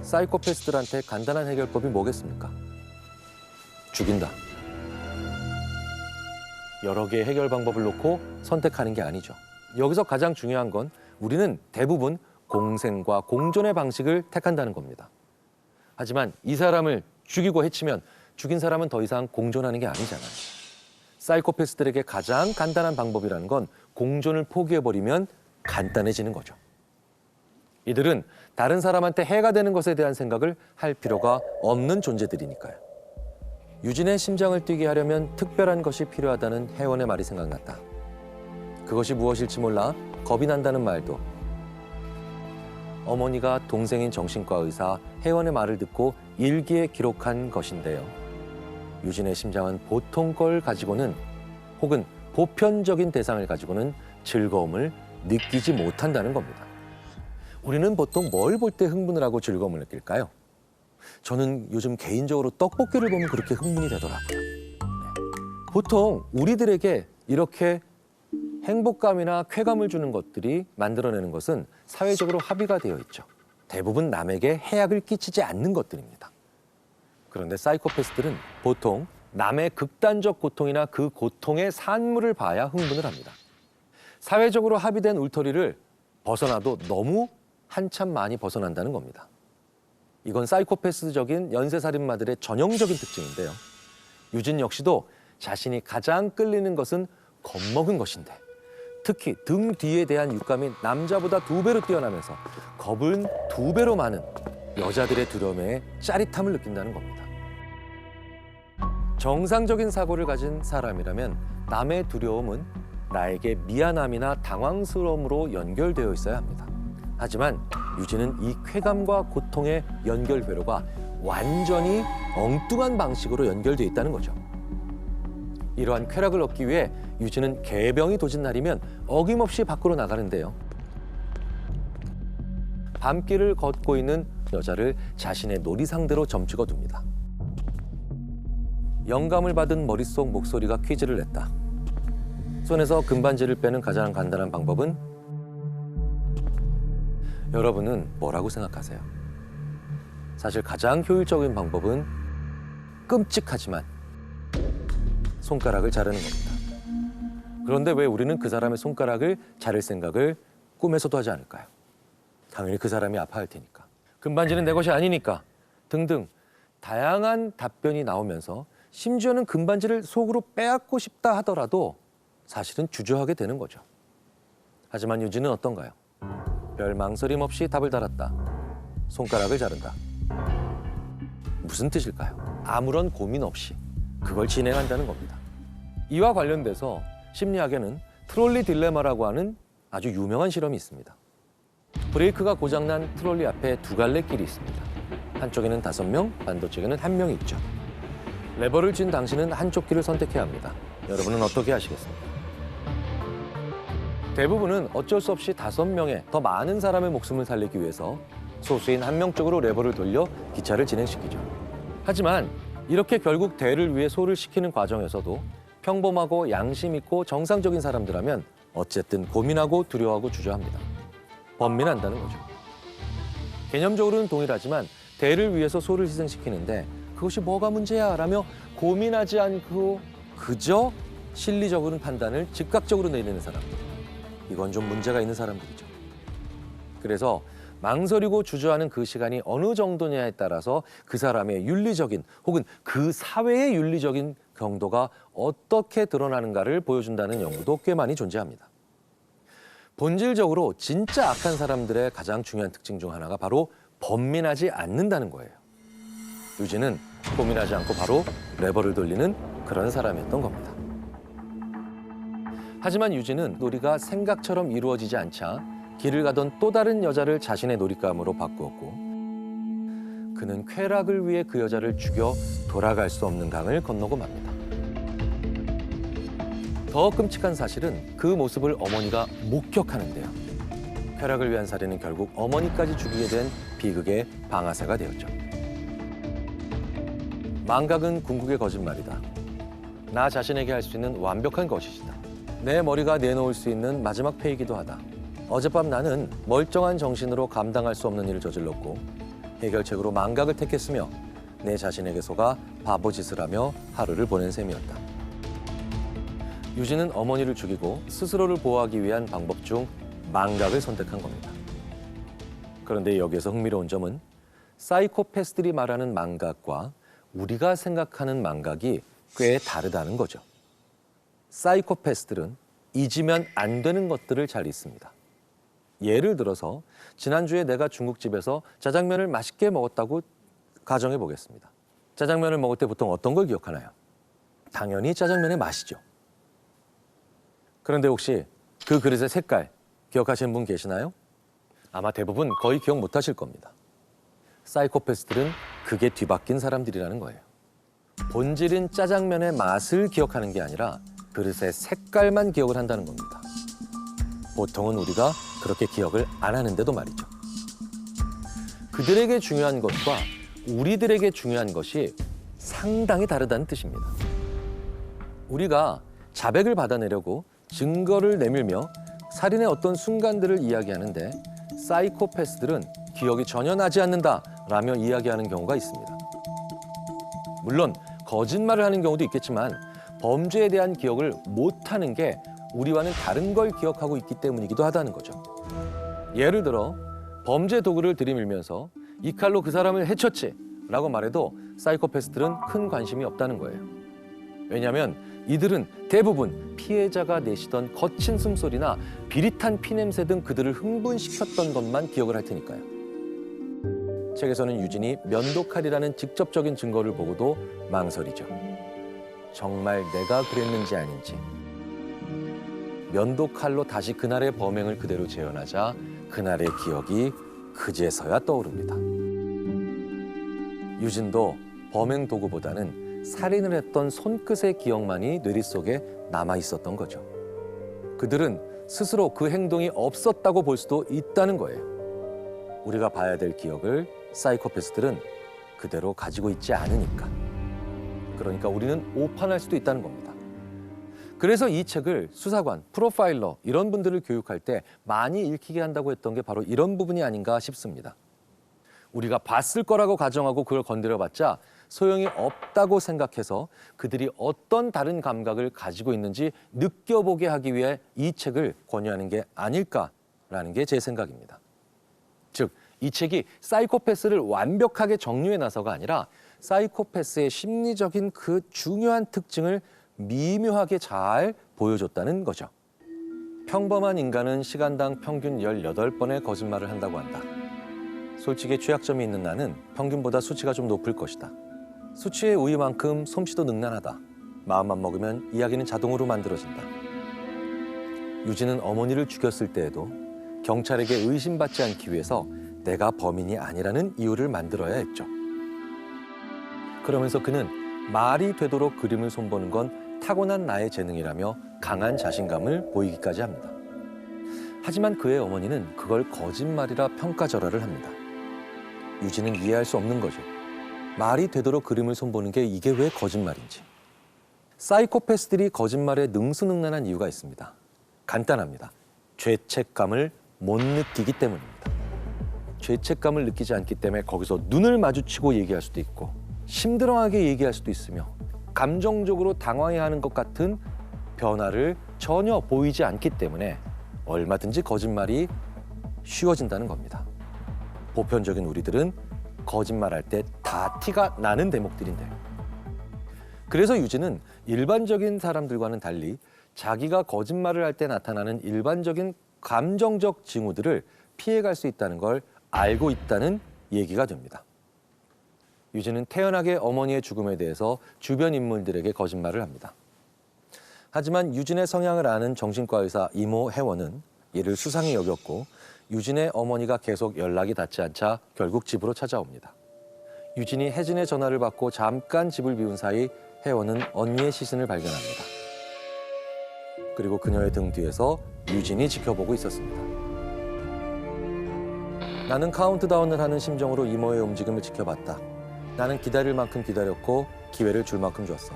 사이코패스들한테 간단한 해결법이 뭐겠습니까? 죽인다. 여러 개의 해결 방법을 놓고 선택하는 게 아니죠. 여기서 가장 중요한 건 우리는 대부분 공생과 공존의 방식을 택한다는 겁니다. 하지만 이 사람을 죽이고 해치면 죽인 사람은 더 이상 공존하는 게 아니잖아요. 사이코패스들에게 가장 간단한 방법이라는 건 공존을 포기해버리면 간단해지는 거죠. 이들은 다른 사람한테 해가 되는 것에 대한 생각을 할 필요가 없는 존재들이니까요. 유진의 심장을 뛰게 하려면 특별한 것이 필요하다는 혜원의 말이 생각났다. 그것이 무엇일지 몰라 겁이 난다는 말도 어머니가 동생인 정신과 의사 혜원의 말을 듣고 일기에 기록한 것인데요. 유진의 심장은 보통 걸 가지고는 혹은 보편적인 대상을 가지고는 즐거움을 느끼지 못한다는 겁니다. 우리는 보통 뭘 볼 때 흥분을 하고 즐거움을 느낄까요? 저는 요즘 개인적으로 떡볶이를 보면 그렇게 흥분이 되더라고요. 네. 보통 우리들에게 이렇게 행복감이나 쾌감을 주는 것들이 만들어내는 것은 사회적으로 합의가 되어 있죠. 대부분 남에게 해악을 끼치지 않는 것들입니다. 그런데 사이코패스들은 보통 남의 극단적 고통이나 그 고통의 산물을 봐야 흥분을 합니다. 사회적으로 합의된 울타리를 벗어나도 너무 한참 많이 벗어난다는 겁니다. 이건 사이코패스적인 연쇄살인마들의 전형적인 특징인데요. 유진 역시도 자신이 가장 끌리는 것은 겁먹은 것인데 특히 등 뒤에 대한 육감이 남자보다 2배로 뛰어나면서 겁은 2배로 많은 여자들의 두려움에 짜릿함을 느낀다는 겁니다. 정상적인 사고를 가진 사람이라면 남의 두려움은 나에게 미안함이나 당황스러움으로 연결되어 있어야 합니다. 하지만 유진은 이 쾌감과 고통의 연결 회로가 완전히 엉뚱한 방식으로 연결되어 있다는 거죠. 이러한 쾌락을 얻기 위해 유진은 개병이 도진 날이면 어김없이 밖으로 나가는데요. 밤길을 걷고 있는 여자를 자신의 놀이상대로 점찍어 둡니다. 영감을 받은 머릿속 목소리가 퀴즈를 냈다. 손에서 금반지를 빼는 가장 간단한 방법은? 여러분은 뭐라고 생각하세요? 사실 가장 효율적인 방법은 끔찍하지만 손가락을 자르는 겁니다. 그런데 왜 우리는 그 사람의 손가락을 자를 생각을 꿈에서도 하지 않을까요? 당연히 그 사람이 아파할 테니까. 금반지는 내 것이 아니니까 등등 다양한 답변이 나오면서 심지어는 금반지를 속으로 빼앗고 싶다 하더라도 사실은 주저하게 되는 거죠. 하지만 유진은 어떤가요? 별 망설임 없이 답을 달았다. 손가락을 자른다. 무슨 뜻일까요? 아무런 고민 없이 그걸 진행한다는 겁니다. 이와 관련돼서 심리학에는 트롤리 딜레마라고 하는 아주 유명한 실험이 있습니다. 브레이크가 고장난 트롤리 앞에 2갈래 길이 있습니다. 한쪽에는 5명, 반대쪽에는 1명이 있죠. 레버를 쥔 당신은 한쪽 길을 선택해야 합니다. 여러분은 어떻게 하시겠습니까? 대부분은 어쩔 수 없이 5명의 더 많은 사람의 목숨을 살리기 위해서 소수인 1명 쪽으로 레버를 돌려 기차를 진행시키죠. 하지만 이렇게 결국 대를 위해 소를 시키는 과정에서도 평범하고 양심 있고 정상적인 사람들하면 어쨌든 고민하고 두려워하고 주저합니다. 번민한다는 거죠. 개념적으로는 동일하지만 대를 위해서 소를 희생시키는데 그것이 뭐가 문제야? 라며 고민하지 않고 그저 실리적인 판단을 즉각적으로 내리는 사람들. 이건 좀 문제가 있는 사람들이죠. 그래서 망설이고 주저하는 그 시간이 어느 정도냐에 따라서 그 사람의 윤리적인 혹은 그 사회의 윤리적인 경도가 어떻게 드러나는가를 보여준다는 연구도 꽤 많이 존재합니다. 본질적으로 진짜 악한 사람들의 가장 중요한 특징 중 하나가 바로 번민하지 않는다는 거예요. 유진은 고민하지 않고 바로 레버를 돌리는 그런 사람이었던 겁니다. 하지만 유진은 놀이가 생각처럼 이루어지지 않자 길을 가던 또 다른 여자를 자신의 놀잇감으로 바꾸었고 그는 쾌락을 위해 그 여자를 죽여 돌아갈 수 없는 강을 건너고 맙니다. 더 끔찍한 사실은 그 모습을 어머니가 목격하는데요. 쾌락을 위한 살인은 결국 어머니까지 죽이게 된 비극의 방아쇠가 되었죠. 망각은 궁극의 거짓말이다. 나 자신에게 할 수 있는 완벽한 거짓이다. 내 머리가 내놓을 수 있는 마지막 패이기도 하다. 어젯밤 나는 멀쩡한 정신으로 감당할 수 없는 일을 저질렀고 해결책으로 망각을 택했으며 내 자신에게 속아 바보짓을 하며 하루를 보낸 셈이었다. 유진은 어머니를 죽이고 스스로를 보호하기 위한 방법 중 망각을 선택한 겁니다. 그런데 여기에서 흥미로운 점은 사이코패스들이 말하는 망각과 우리가 생각하는 망각이 꽤 다르다는 거죠. 사이코패스들은 잊으면 안 되는 것들을 잘 잊습니다. 예를 들어서 지난주에 내가 중국집에서 짜장면을 맛있게 먹었다고 가정해 보겠습니다. 짜장면을 먹을 때 보통 어떤 걸 기억하나요? 당연히 짜장면의 맛이죠. 그런데 혹시 그 그릇의 색깔 기억하시는 분 계시나요? 아마 대부분 거의 기억 못 하실 겁니다. 사이코패스들은 그게 뒤바뀐 사람들이라는 거예요. 본질인 짜장면의 맛을 기억하는 게 아니라 그릇의 색깔만 기억을 한다는 겁니다. 보통은 우리가 그렇게 기억을 안 하는데도 말이죠. 그들에게 중요한 것과 우리들에게 중요한 것이 상당히 다르다는 뜻입니다. 우리가 자백을 받아내려고 증거를 내밀며 살인의 어떤 순간들을 이야기하는데 사이코패스들은 기억이 전혀 나지 않는다라며 이야기하는 경우가 있습니다. 물론 거짓말을 하는 경우도 있겠지만 범죄에 대한 기억을 못하는 게 우리와는 다른 걸 기억하고 있기 때문이기도 하다는 거죠. 예를 들어 범죄 도구를 들이밀면서 이 칼로 그 사람을 해쳤지 라고 말해도 사이코패스들은 큰 관심이 없다는 거예요. 왜냐하면 이들은 대부분 피해자가 내쉬던 거친 숨소리나 비릿한 피냄새 등 그들을 흥분시켰던 것만 기억을 할 테니까요. 책에서는 유진이 면도칼이라는 직접적인 증거를 보고도 망설이죠. 정말 내가 그랬는지 아닌지. 면도칼로 다시 그날의 범행을 그대로 재현하자 그날의 기억이 그제서야 떠오릅니다. 유진도 범행 도구보다는 살인을 했던 손끝의 기억만이 뇌리 속에 남아 있었던 거죠. 그들은 스스로 그 행동이 없었다고 볼 수도 있다는 거예요. 우리가 봐야 될 기억을 사이코패스들은 그대로 가지고 있지 않으니까. 그러니까 우리는 오판할 수도 있다는 겁니다. 그래서 이 책을 수사관, 프로파일러 이런 분들을 교육할 때 많이 읽히게 한다고 했던 게 바로 이런 부분이 아닌가 싶습니다. 우리가 봤을 거라고 가정하고 그걸 건드려봤자 소용이 없다고 생각해서 그들이 어떤 다른 감각을 가지고 있는지 느껴보게 하기 위해 이 책을 권유하는 게 아닐까라는 게 제 생각입니다. 즉, 이 책이 사이코패스를 완벽하게 정리해 놔서가 아니라 사이코패스의 심리적인 그 중요한 특징을 미묘하게 잘 보여줬다는 거죠. 평범한 인간은 시간당 평균 18번의 거짓말을 한다고 한다. 솔직히 취약점이 있는 나는 평균보다 수치가 좀 높을 것이다. 수치의 우위만큼 솜씨도 능란하다. 마음만 먹으면 이야기는 자동으로 만들어진다. 유진은 어머니를 죽였을 때에도 경찰에게 의심받지 않기 위해서 내가 범인이 아니라는 이유를 만들어야 했죠. 그러면서 그는 말이 되도록 그림을 손보는 건 타고난 나의 재능이라며 강한 자신감을 보이기까지 합니다. 하지만 그의 어머니는 그걸 거짓말이라 평가절하를 합니다. 유진은 이해할 수 없는 거죠. 말이 되도록 그림을 손보는 게 이게 왜 거짓말인지. 사이코패스들이 거짓말에 능수능란한 이유가 있습니다. 간단합니다. 죄책감을 못 느끼기 때문입니다. 죄책감을 느끼지 않기 때문에 거기서 눈을 마주치고 얘기할 수도 있고 심드렁하게 얘기할 수도 있으며 감정적으로 당황해하는 것 같은 변화를 전혀 보이지 않기 때문에 얼마든지 거짓말이 쉬워진다는 겁니다. 보편적인 우리들은 거짓말할 때 다 티가 나는 대목들인데 그래서 유진은 일반적인 사람들과는 달리 자기가 거짓말을 할 때 나타나는 일반적인 감정적 징후들을 피해갈 수 있다는 걸 알고 있다는 얘기가 됩니다. 유진은 태연하게 어머니의 죽음에 대해서 주변 인물들에게 거짓말을 합니다. 하지만 유진의 성향을 아는 정신과 의사 이모 혜원은 이를 수상히 여겼고 유진의 어머니가 계속 연락이 닿지 않자 결국 집으로 찾아옵니다. 유진이 혜진의 전화를 받고 잠깐 집을 비운 사이 혜원은 언니의 시신을 발견합니다. 그리고 그녀의 등 뒤에서 유진이 지켜보고 있었습니다. 나는 카운트다운을 하는 심정으로 이모의 움직임을 지켜봤다. 나는 기다릴 만큼 기다렸고 기회를 줄 만큼 줬어.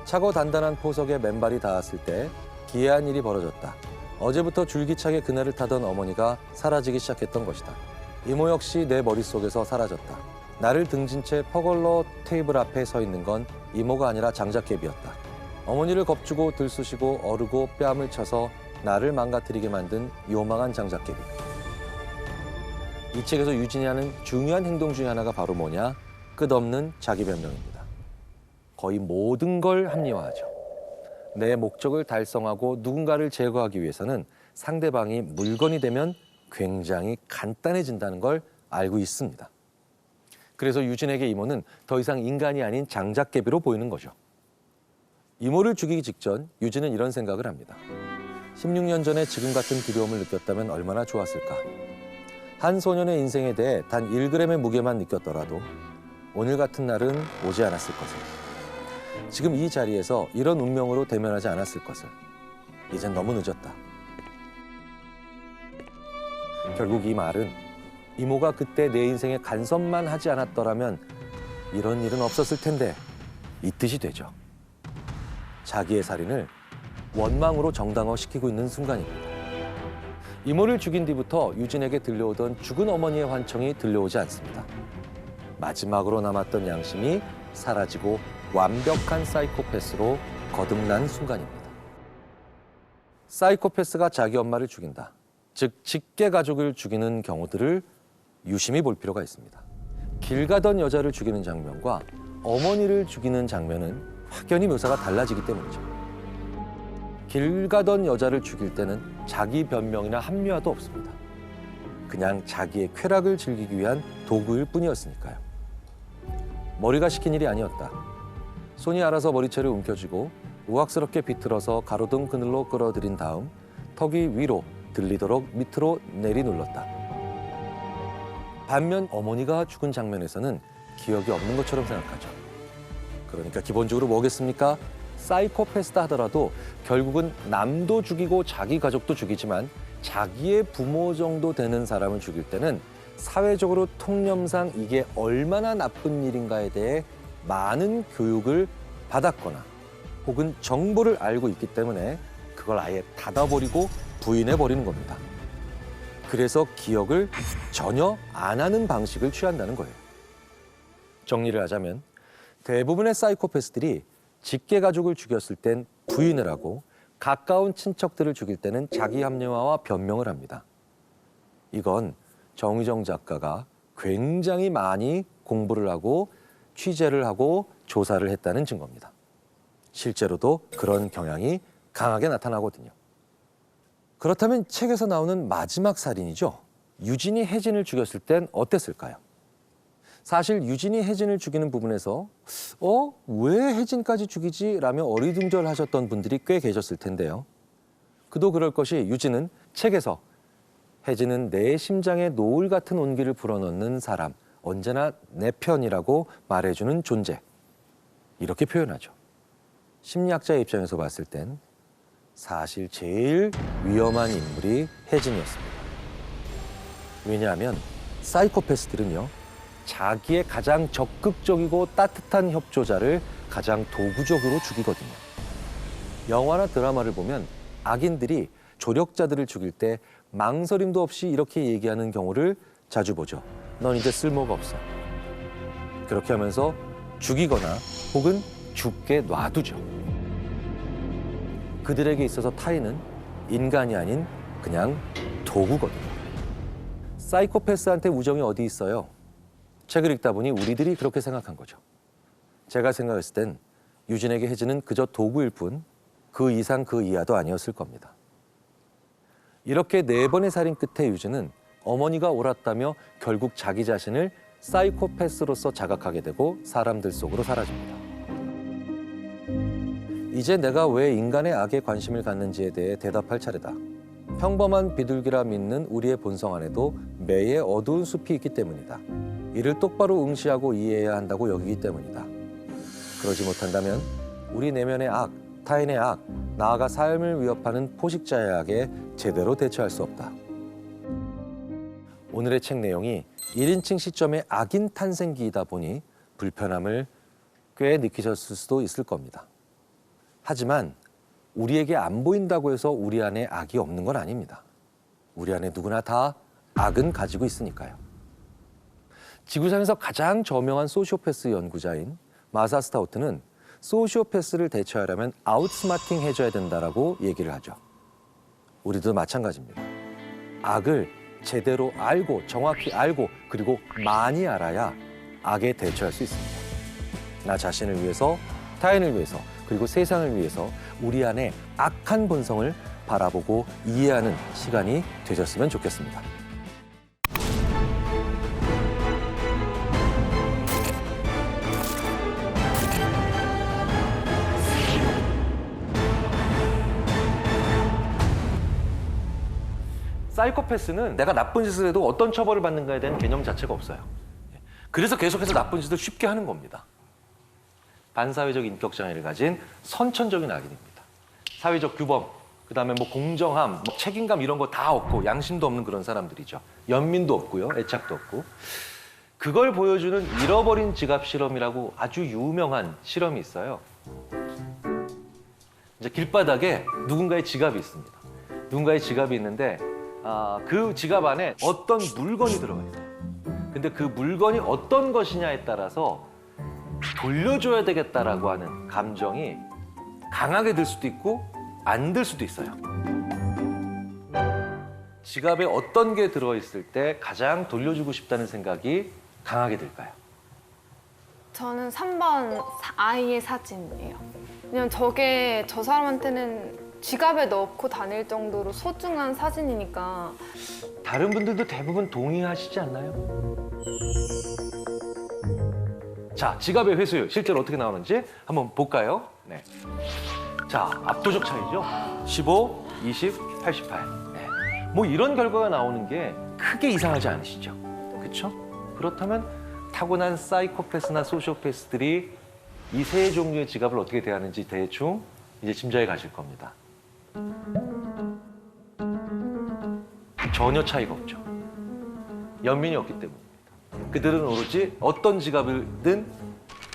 차고 단단한 포석에 맨발이 닿았을 때 기이한 일이 벌어졌다. 어제부터 줄기차게 그네를 타던 어머니가 사라지기 시작했던 것이다. 이모 역시 내 머릿속에서 사라졌다. 나를 등진 채 퍼걸러 테이블 앞에 서 있는 건 이모가 아니라 장작개비였다. 어머니를 겁주고 들쑤시고 어르고 뺨을 쳐서 나를 망가뜨리게 만든 요망한 장작개비. 이 책에서 유진이 하는 중요한 행동 중에 하나가 바로 뭐냐? 끝없는 자기 변명입니다. 거의 모든 걸 합리화하죠. 내 목적을 달성하고 누군가를 제거하기 위해서는 상대방이 물건이 되면 굉장히 간단해진다는 걸 알고 있습니다. 그래서 유진에게 이모는 더 이상 인간이 아닌 장작개비로 보이는 거죠. 이모를 죽이기 직전 유진은 이런 생각을 합니다. 16년 전에 지금 같은 두려움을 느꼈다면 얼마나 좋았을까. 한 소년의 인생에 대해 단 1g의 무게만 느꼈더라도 오늘 같은 날은 오지 않았을 것을. 지금 이 자리에서 이런 운명으로 대면하지 않았을 것을. 이젠 너무 늦었다. 결국 이 말은 이모가 그때 내 인생에 간섭만 하지 않았더라면 이런 일은 없었을 텐데 이 뜻이 되죠. 자기의 살인을 원망으로 정당화시키고 있는 순간입니다. 이모를 죽인 뒤부터 유진에게 들려오던 죽은 어머니의 환청이 들려오지 않습니다. 마지막으로 남았던 양심이 사라지고 완벽한 사이코패스로 거듭난 순간입니다. 사이코패스가 자기 엄마를 죽인다. 즉 직계 가족을 죽이는 경우들을 유심히 볼 필요가 있습니다. 길 가던 여자를 죽이는 장면과 어머니를 죽이는 장면은 확연히 묘사가 달라지기 때문이죠. 길 가던 여자를 죽일 때는 자기 변명이나 합리화도 없습니다. 그냥 자기의 쾌락을 즐기기 위한 도구일 뿐이었으니까요. 머리가 시킨 일이 아니었다. 손이 알아서 머리채를 움켜쥐고 우악스럽게 비틀어서 가로등 그늘로 끌어들인 다음 턱이 위로 들리도록 밑으로 내리눌렀다. 반면 어머니가 죽은 장면에서는 기억이 없는 것처럼 생각하죠. 그러니까 기본적으로 뭐겠습니까? 사이코패스다 하더라도 결국은 남도 죽이고 자기 가족도 죽이지만 자기의 부모 정도 되는 사람을 죽일 때는 사회적으로 통념상 이게 얼마나 나쁜 일인가에 대해 많은 교육을 받았거나 혹은 정보를 알고 있기 때문에 그걸 아예 닫아버리고 부인해버리는 겁니다. 그래서 기억을 전혀 안 하는 방식을 취한다는 거예요. 정리를 하자면 대부분의 사이코패스들이 직계 가족을 죽였을 땐 부인을 하고 가까운 친척들을 죽일 때는 자기 합리화와 변명을 합니다. 이건 정의정 작가가 굉장히 많이 공부를 하고 취재를 하고 조사를 했다는 증거입니다. 실제로도 그런 경향이 강하게 나타나거든요. 그렇다면 책에서 나오는 마지막 살인이죠. 유진이 혜진을 죽였을 땐 어땠을까요? 사실 유진이 혜진을 죽이는 부분에서 왜 혜진까지 죽이지? 라며 어리둥절하셨던 분들이 꽤 계셨을 텐데요. 그도 그럴 것이 유진은 책에서 혜진은 내 심장에 노을 같은 온기를 불어넣는 사람, 언제나 내 편이라고 말해주는 존재. 이렇게 표현하죠. 심리학자의 입장에서 봤을 땐 사실 제일 위험한 인물이 혜진이었습니다. 왜냐하면 사이코패스들은요, 자기의 가장 적극적이고 따뜻한 협조자를 가장 도구적으로 죽이거든요. 영화나 드라마를 보면 악인들이 조력자들을 죽일 때 망설임도 없이 이렇게 얘기하는 경우를 자주 보죠. 넌 이제 쓸모가 없어. 그렇게 하면서 죽이거나 혹은 죽게 놔두죠. 그들에게 있어서 타인은 인간이 아닌 그냥 도구거든요. 사이코패스한테 우정이 어디 있어요? 책을 읽다 보니 우리들이 그렇게 생각한 거죠. 제가 생각했을 땐 유진에게 혜진은 그저 도구일 뿐 그 이상 그 이하도 아니었을 겁니다. 이렇게 4번의 살인 끝에 유진은 어머니가 옳았다며 결국 자기 자신을 사이코패스로서 자각하게 되고 사람들 속으로 사라집니다. 이제 내가 왜 인간의 악에 관심을 갖는지에 대해 대답할 차례다. 평범한 비둘기라 믿는 우리의 본성 안에도 매의 어두운 숲이 있기 때문이다. 이를 똑바로 응시하고 이해해야 한다고 여기기 때문이다. 그러지 못한다면 우리 내면의 악, 타인의 악, 나아가 삶을 위협하는 포식자의 악에 제대로 대처할 수 없다. 오늘의 책 내용이 1인칭 시점의 악인 탄생기이다 보니 불편함을 꽤 느끼셨을 수도 있을 겁니다. 하지만 우리에게 안 보인다고 해서 우리 안에 악이 없는 건 아닙니다. 우리 안에 누구나 다 악은 가지고 있으니까요. 지구상에서 가장 저명한 소시오패스 연구자인 마사 스타우트는 소시오패스를 대처하려면 아웃스마팅 해줘야 된다라고 얘기를 하죠. 우리도 마찬가지입니다. 악을 제대로 알고 정확히 알고 그리고 많이 알아야 악에 대처할 수 있습니다. 나 자신을 위해서, 타인을 위해서, 그리고 세상을 위해서 우리 안에 악한 본성을 바라보고 이해하는 시간이 되셨으면 좋겠습니다. 사이코패스는 내가 나쁜 짓을 해도 어떤 처벌을 받는가에 대한 개념 자체가 없어요. 그래서 계속해서 나쁜 짓을 쉽게 하는 겁니다. 반사회적 인격장애를 가진 선천적인 악인입니다. 사회적 규범, 그다음에 뭐 공정함, 뭐 책임감 이런 거 다 없고 양심도 없는 그런 사람들이죠. 연민도 없고요, 애착도 없고. 그걸 보여주는 잃어버린 지갑 실험이라고 아주 유명한 실험이 있어요. 이제 길바닥에 누군가의 지갑이 있습니다. 누군가의 지갑이 있는데 그 지갑 안에 어떤 물건이 들어가 있어요. 근데 그 물건이 어떤 것이냐에 따라서 돌려줘야 되겠다라고 하는 감정이 강하게 들 수도 있고 안 들 수도 있어요. 지갑에 어떤 게 들어있을 때 가장 돌려주고 싶다는 생각이 강하게 들까요? 저는 3번 아이의 사진이에요. 왜냐면 저게 저 사람한테는 지갑에 넣고 다닐 정도로 소중한 사진이니까. 다른 분들도 대부분 동의하시지 않나요? 자, 지갑의 회수율 실제로 어떻게 나오는지 한번 볼까요? 네. 자, 압도적 차이죠. 15, 20, 88. 네. 뭐 이런 결과가 나오는 게 크게 이상하지 않으시죠? 그렇죠? 그렇다면 타고난 사이코패스나 소시오패스들이 이 세 종류의 지갑을 어떻게 대하는지 대충 이제 짐작이 가실 겁니다. 전혀 차이가 없죠. 연민이 없기 때문입니다. 그들은 오로지 어떤 지갑이든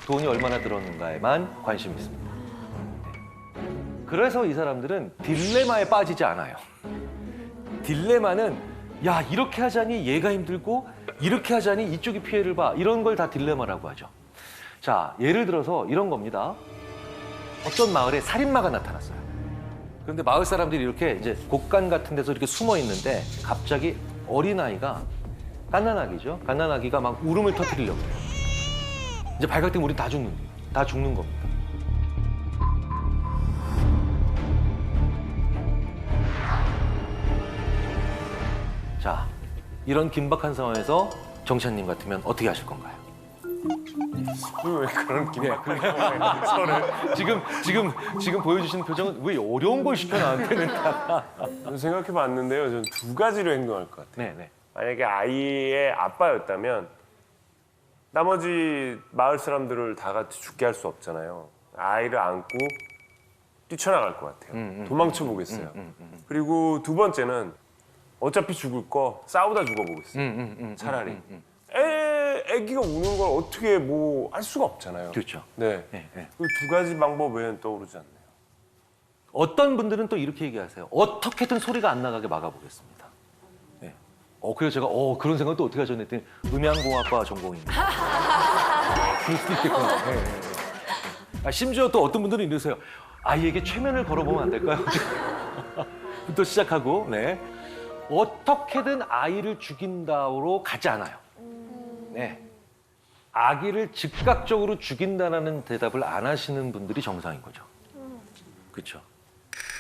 돈이 얼마나 들었는가에만 관심이 있습니다. 그래서 이 사람들은 딜레마에 빠지지 않아요. 딜레마는 야, 이렇게 하자니 얘가 힘들고 이렇게 하자니 이쪽이 피해를 봐. 이런 걸 다 딜레마라고 하죠. 자, 예를 들어서 이런 겁니다. 어떤 마을에 살인마가 나타났어요. 그런데 마을 사람들이 이렇게 이제 곳간 같은 데서 이렇게 숨어 있는데 갑자기 어린아이가 갓난아기죠. 갓난아기가 막 울음을 터뜨리려고 해요. 이제 발각되면 우린 다 죽는 겁니다. 자, 이런 긴박한 상황에서 정찬님 같으면 어떻게 하실 건가요? 왜 그런 긴박한 상황에 저를 지금 보여주시는 표정은 왜 어려운 걸 시켜 나한테는? 생각해봤는데요. 저는 두 가지로 행동할 것 같아요. 네. 만약에 아이의 아빠였다면 나머지 마을 사람들을 다 같이 죽게 할 수 없잖아요. 아이를 안고 뛰쳐나갈 것 같아요. 도망쳐 보겠어요. 그리고 두 번째는 어차피 죽을 거 싸우다 죽어보겠어요. 차라리. 애기가 우는 걸 어떻게 뭐 할 수가 없잖아요. 그렇죠. 네. 그 두 가지 방법 외에는 떠오르지 않네요. 어떤 분들은 또 이렇게 얘기하세요. 어떻게든 소리가 안 나가게 막아보겠습니다. 네. 그래서 제가 그런 생각도 어떻게 하셨나 했더니 음향공학과 전공입니다. 그럴 수도 있겠구나. 네. 심지어 또 어떤 분들은 이러세요. 아이에게 최면을 걸어보면 안 될까요? 또 시작하고, 네. 어떻게든 아이를 죽인다로 가지 않아요. 네. 아기를 즉각적으로 죽인다라는 대답을 안 하시는 분들이 정상인 거죠. 그렇죠.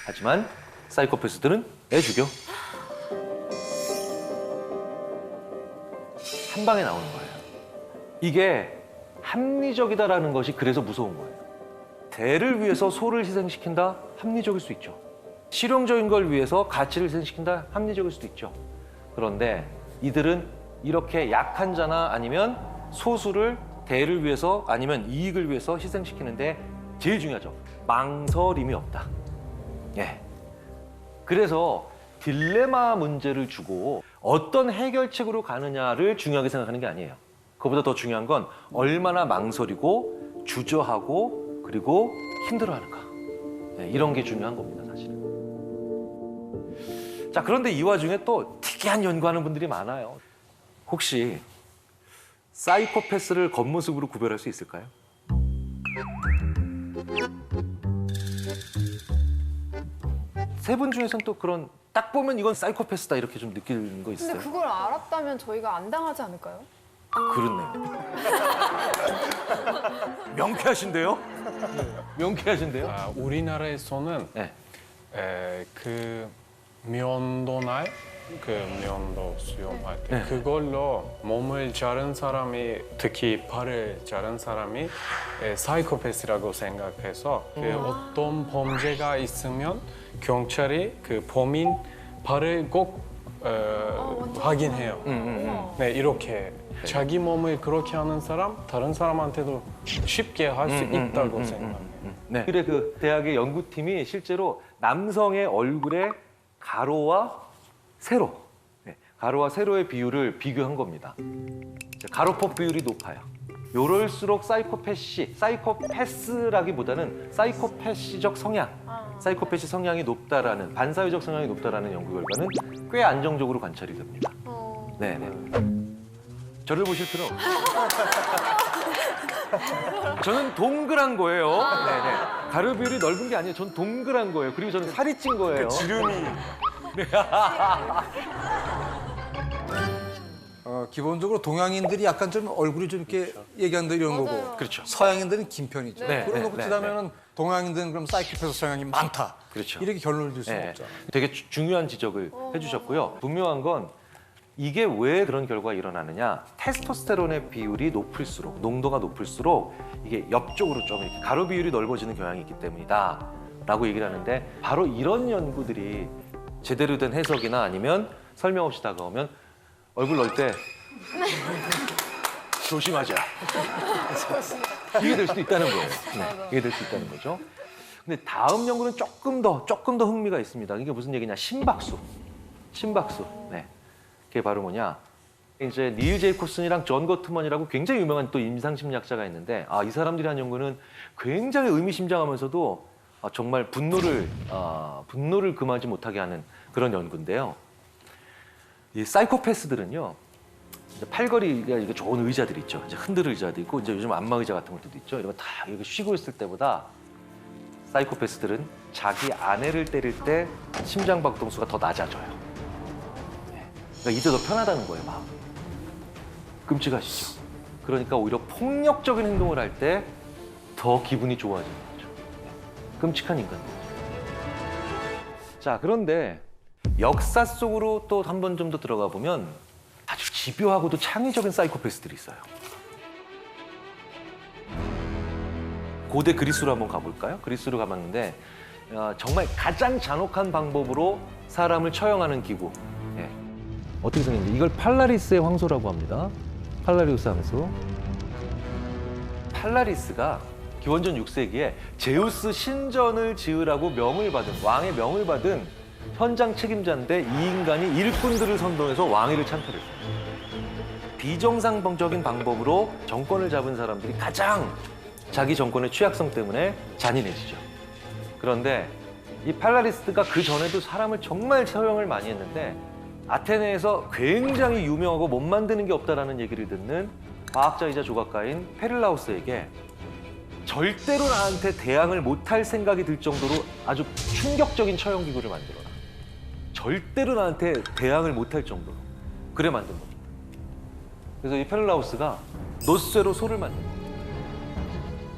하지만 사이코패스들은 애 죽여. 한 방에 나오는 거예요. 이게 합리적이다라는 것이 그래서 무서운 거예요. 대를 위해서 소를 희생시킨다? 합리적일 수 있죠. 실용적인 걸 위해서 가치를 희생시킨다? 합리적일 수도 있죠. 그런데 이들은 이렇게 약한 자나 아니면 소수를 대를 위해서 아니면 이익을 위해서 희생시키는데 제일 중요하죠. 망설임이 없다. 예. 그래서 딜레마 문제를 주고 어떤 해결책으로 가느냐를 중요하게 생각하는 게 아니에요. 그보다 더 중요한 건 얼마나 망설이고 주저하고 그리고 힘들어하는가. 예, 이런 게 중요한 겁니다, 사실은. 자, 그런데 이 와중에 또 특이한 연구하는 분들이 많아요. 혹시 사이코패스를 겉모습으로 구별할 수 있을까요? 세 분 중에서는 또 그런 딱 보면 이건 사이코패스다 이렇게 좀 느끼는 거 있어요? 근데 그걸 알았다면 저희가 안 당하지 않을까요? 그렇네요. 명쾌하신데요? 명쾌하신데요? 우리나라에서는 네. 그 면도날 면도 수영할 때 네. 그걸로 몸을 자른 사람이 특히 발을 자른 사람이 사이코패스라고 생각해서 어떤 범죄가 있으면 경찰이 그 범인 발을 꼭 확인해요. 네, 이렇게 자기 몸을 그렇게 하는 사람, 다른 사람한테도 쉽게 할 수 있다고 생각해요. 네. 그래 그 대학의 연구팀이 실제로 남성의 얼굴의 가로와 세로, 가로와 세로의 비율을 비교한 겁니다. 가로폭 비율이 높아요. 요럴수록 사이코패스라기보다는 사이코패시적 성향, 사이코패시 성향이 높다라는 반사회적 성향이 높다라는 연구 결과는 꽤 안정적으로 관찰이 됩니다. 네네. 저를 보실 필요 없어요. 저는 동그란 거예요. 네네. 가로 비율이 넓은 게 아니에요. 전 동그란 거예요. 그리고 저는 살이 찐 거예요. 지름이 기본적으로 동양인들이 약간 좀 얼굴이 좀 이렇게 얘기한다 이런 거고 그렇죠. 서양인들은 긴 편이죠. 네, 그런 거 네, 붙이자면은 동양인들은 그럼 사이코패스 성향이 많다. 그렇죠. 이렇게 결론을 줄 수는 네. 없잖아요. 되게 중요한 지적을 해주셨고요. 분명한 건 이게 왜 그런 결과가 일어나느냐. 테스토스테론의 비율이 높을수록, 농도가 높을수록 이게 옆쪽으로 좀 이렇게 가로 비율이 넓어지는 경향이 있기 때문이다 라고 얘기를 하는데 바로 이런 연구들이 제대로 된 해석이나 아니면 설명 없이 다가오면 얼굴 넣을 때 조심하자. 이게 될 수도 있다는 거예요. 네, 이게 될 수 있다는 거죠. 근데 다음 연구는 조금 더 흥미가 있습니다. 이게 무슨 얘기냐? 심박수. 네. 그게 바로 뭐냐? 이제 닐 제이콥슨이랑 존 거트먼이라고 굉장히 유명한 또 임상심리학자가 있는데 이 사람들이 한 연구는 굉장히 의미심장하면서도 정말 분노를 금하지 못하게 하는 그런 연구인데요. 이 사이코패스들은요. 이제 팔걸이가 이게 좋은 의자들 있죠. 이제 흔들 의자도 있고 이제 요즘 안마 의자 같은 것도 있죠. 이런 거 다 이렇게 쉬고 있을 때보다 사이코패스들은 자기 아내를 때릴 때 심장 박동수가 더 낮아져요. 그러니까 이제 더 편하다는 거예요, 마음. 끔찍하시죠? 그러니까 오히려 폭력적인 행동을 할 때 더 기분이 좋아지는 거죠. 끔찍한 인간들. 자, 그런데 역사 속으로 또 한 번 좀 더 들어가 보면 아주 집요하고도 창의적인 사이코패스들이 있어요. 고대 그리스로 한번 가볼까요? 그리스로 가봤는데 정말 가장 잔혹한 방법으로 사람을 처형하는 기구. 어떻게 생겼는지 이걸 팔라리스의 황소라고 합니다. 팔라리우스 황소. 팔라리스가 기원전 6세기에 제우스 신전을 지으라고 왕의 명을 받은 현장 책임자인데 이 인간이 일꾼들을 선동해서 왕위를 찬탈했어요. 비정상적인 방법으로 정권을 잡은 사람들이 가장 자기 정권의 취약성 때문에 잔인해지죠. 그런데 이 팔라리스가 그 전에도 사람을 정말 처형을 많이 했는데 아테네에서 굉장히 유명하고 못 만드는 게 없다라는 얘기를 듣는 과학자이자 조각가인 페릴라우스에게 절대로 나한테 대항을 못할 생각이 들 정도로 아주 충격적인 처형 기구를 만들어라. 절대로 나한테 대항을 못할 정도로. 그래 만든 겁니다. 그래서 이 페릴라우스가 노쇠로 소를 만든 겁니다.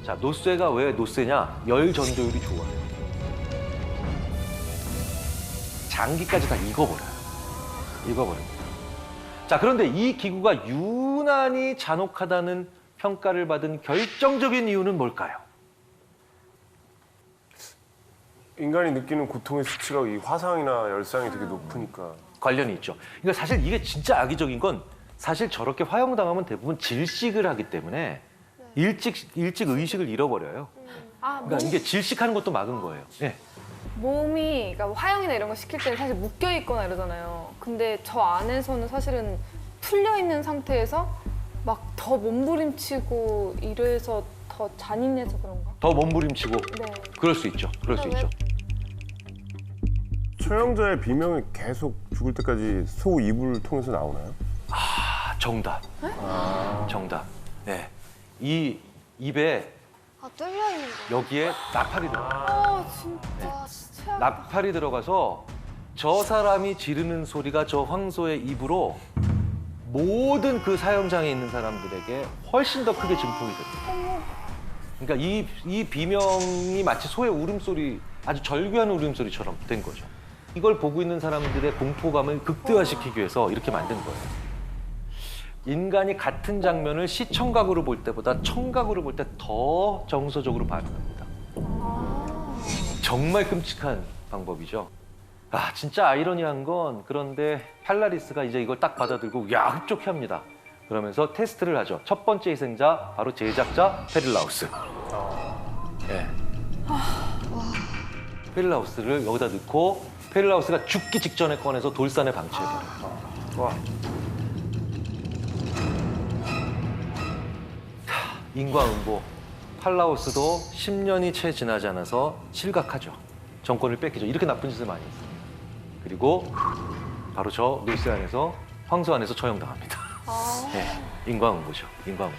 자, 노쇠가 왜 노쇠냐? 열 전도율이 좋아요. 장기까지 다 익어버려요. 자, 그런데 이 기구가 유난히 잔혹하다는 평가를 받은 결정적인 이유는 뭘까요? 인간이 느끼는 고통의 수치가 이 화상이나 열상이 되게 높으니까 관련이 있죠. 그러니까 사실 이게 진짜 악의적인 건 사실 저렇게 화형당하면 대부분 질식을 하기 때문에 일찍 의식을 잃어버려요. 그러니까 이게 질식하는 것도 막은 거예요. 네. 몸이 그러니까 화형이나 이런 거 시킬 때는 사실 묶여 있거나 이러잖아요. 근데 저 안에서는 사실은 풀려 있는 상태에서 막 더 몸부림치고 이래서 더 잔인해서 그런가? 더 몸부림치고. 네. 그럴 수 있죠. 처형자의 비명이 계속 죽을 때까지 소 이불을 통해서 나오나요? 정답. 정답. 네. 이 입에 뚫려 있는 거. 여기에 나팔이 들어가요. 진짜 최악. 나팔이 들어가서 저 사람이 지르는 소리가 저 황소의 입으로 모든 그 사형장에 있는 사람들에게 훨씬 더 크게 증폭이 됩니다. 그러니까 이 비명이 마치 소의 울음소리, 아주 절규하는 울음소리처럼 된 거죠. 이걸 보고 있는 사람들의 공포감을 극대화시키기 위해서 이렇게 만든 거예요. 인간이 같은 장면을 시청각으로 볼 때보다 청각으로 볼 때 더 정서적으로 반응합니다. 정말 끔찍한 방법이죠. 아, 진짜 아이러니한 건 그런데 팔라리스가 이제 이걸 딱 받아들고 야, 흡족해 합니다. 그러면서 테스트를 하죠. 첫 번째 희생자 바로 제작자 페릴라우스. 예. 페릴라우스를 여기다 넣고 페릴라우스가 죽기 직전에 꺼내서 돌산에 방치해버려요. 인과응보. 팔라우스도 10년이 채 지나지 않아서 실각하죠. 정권을 뺏기죠. 이렇게 나쁜 짓을 많이 했어요. 그리고 바로 저 노스안에서 황소안에서 처형당합니다. 네, 인과응보죠. 인과응보.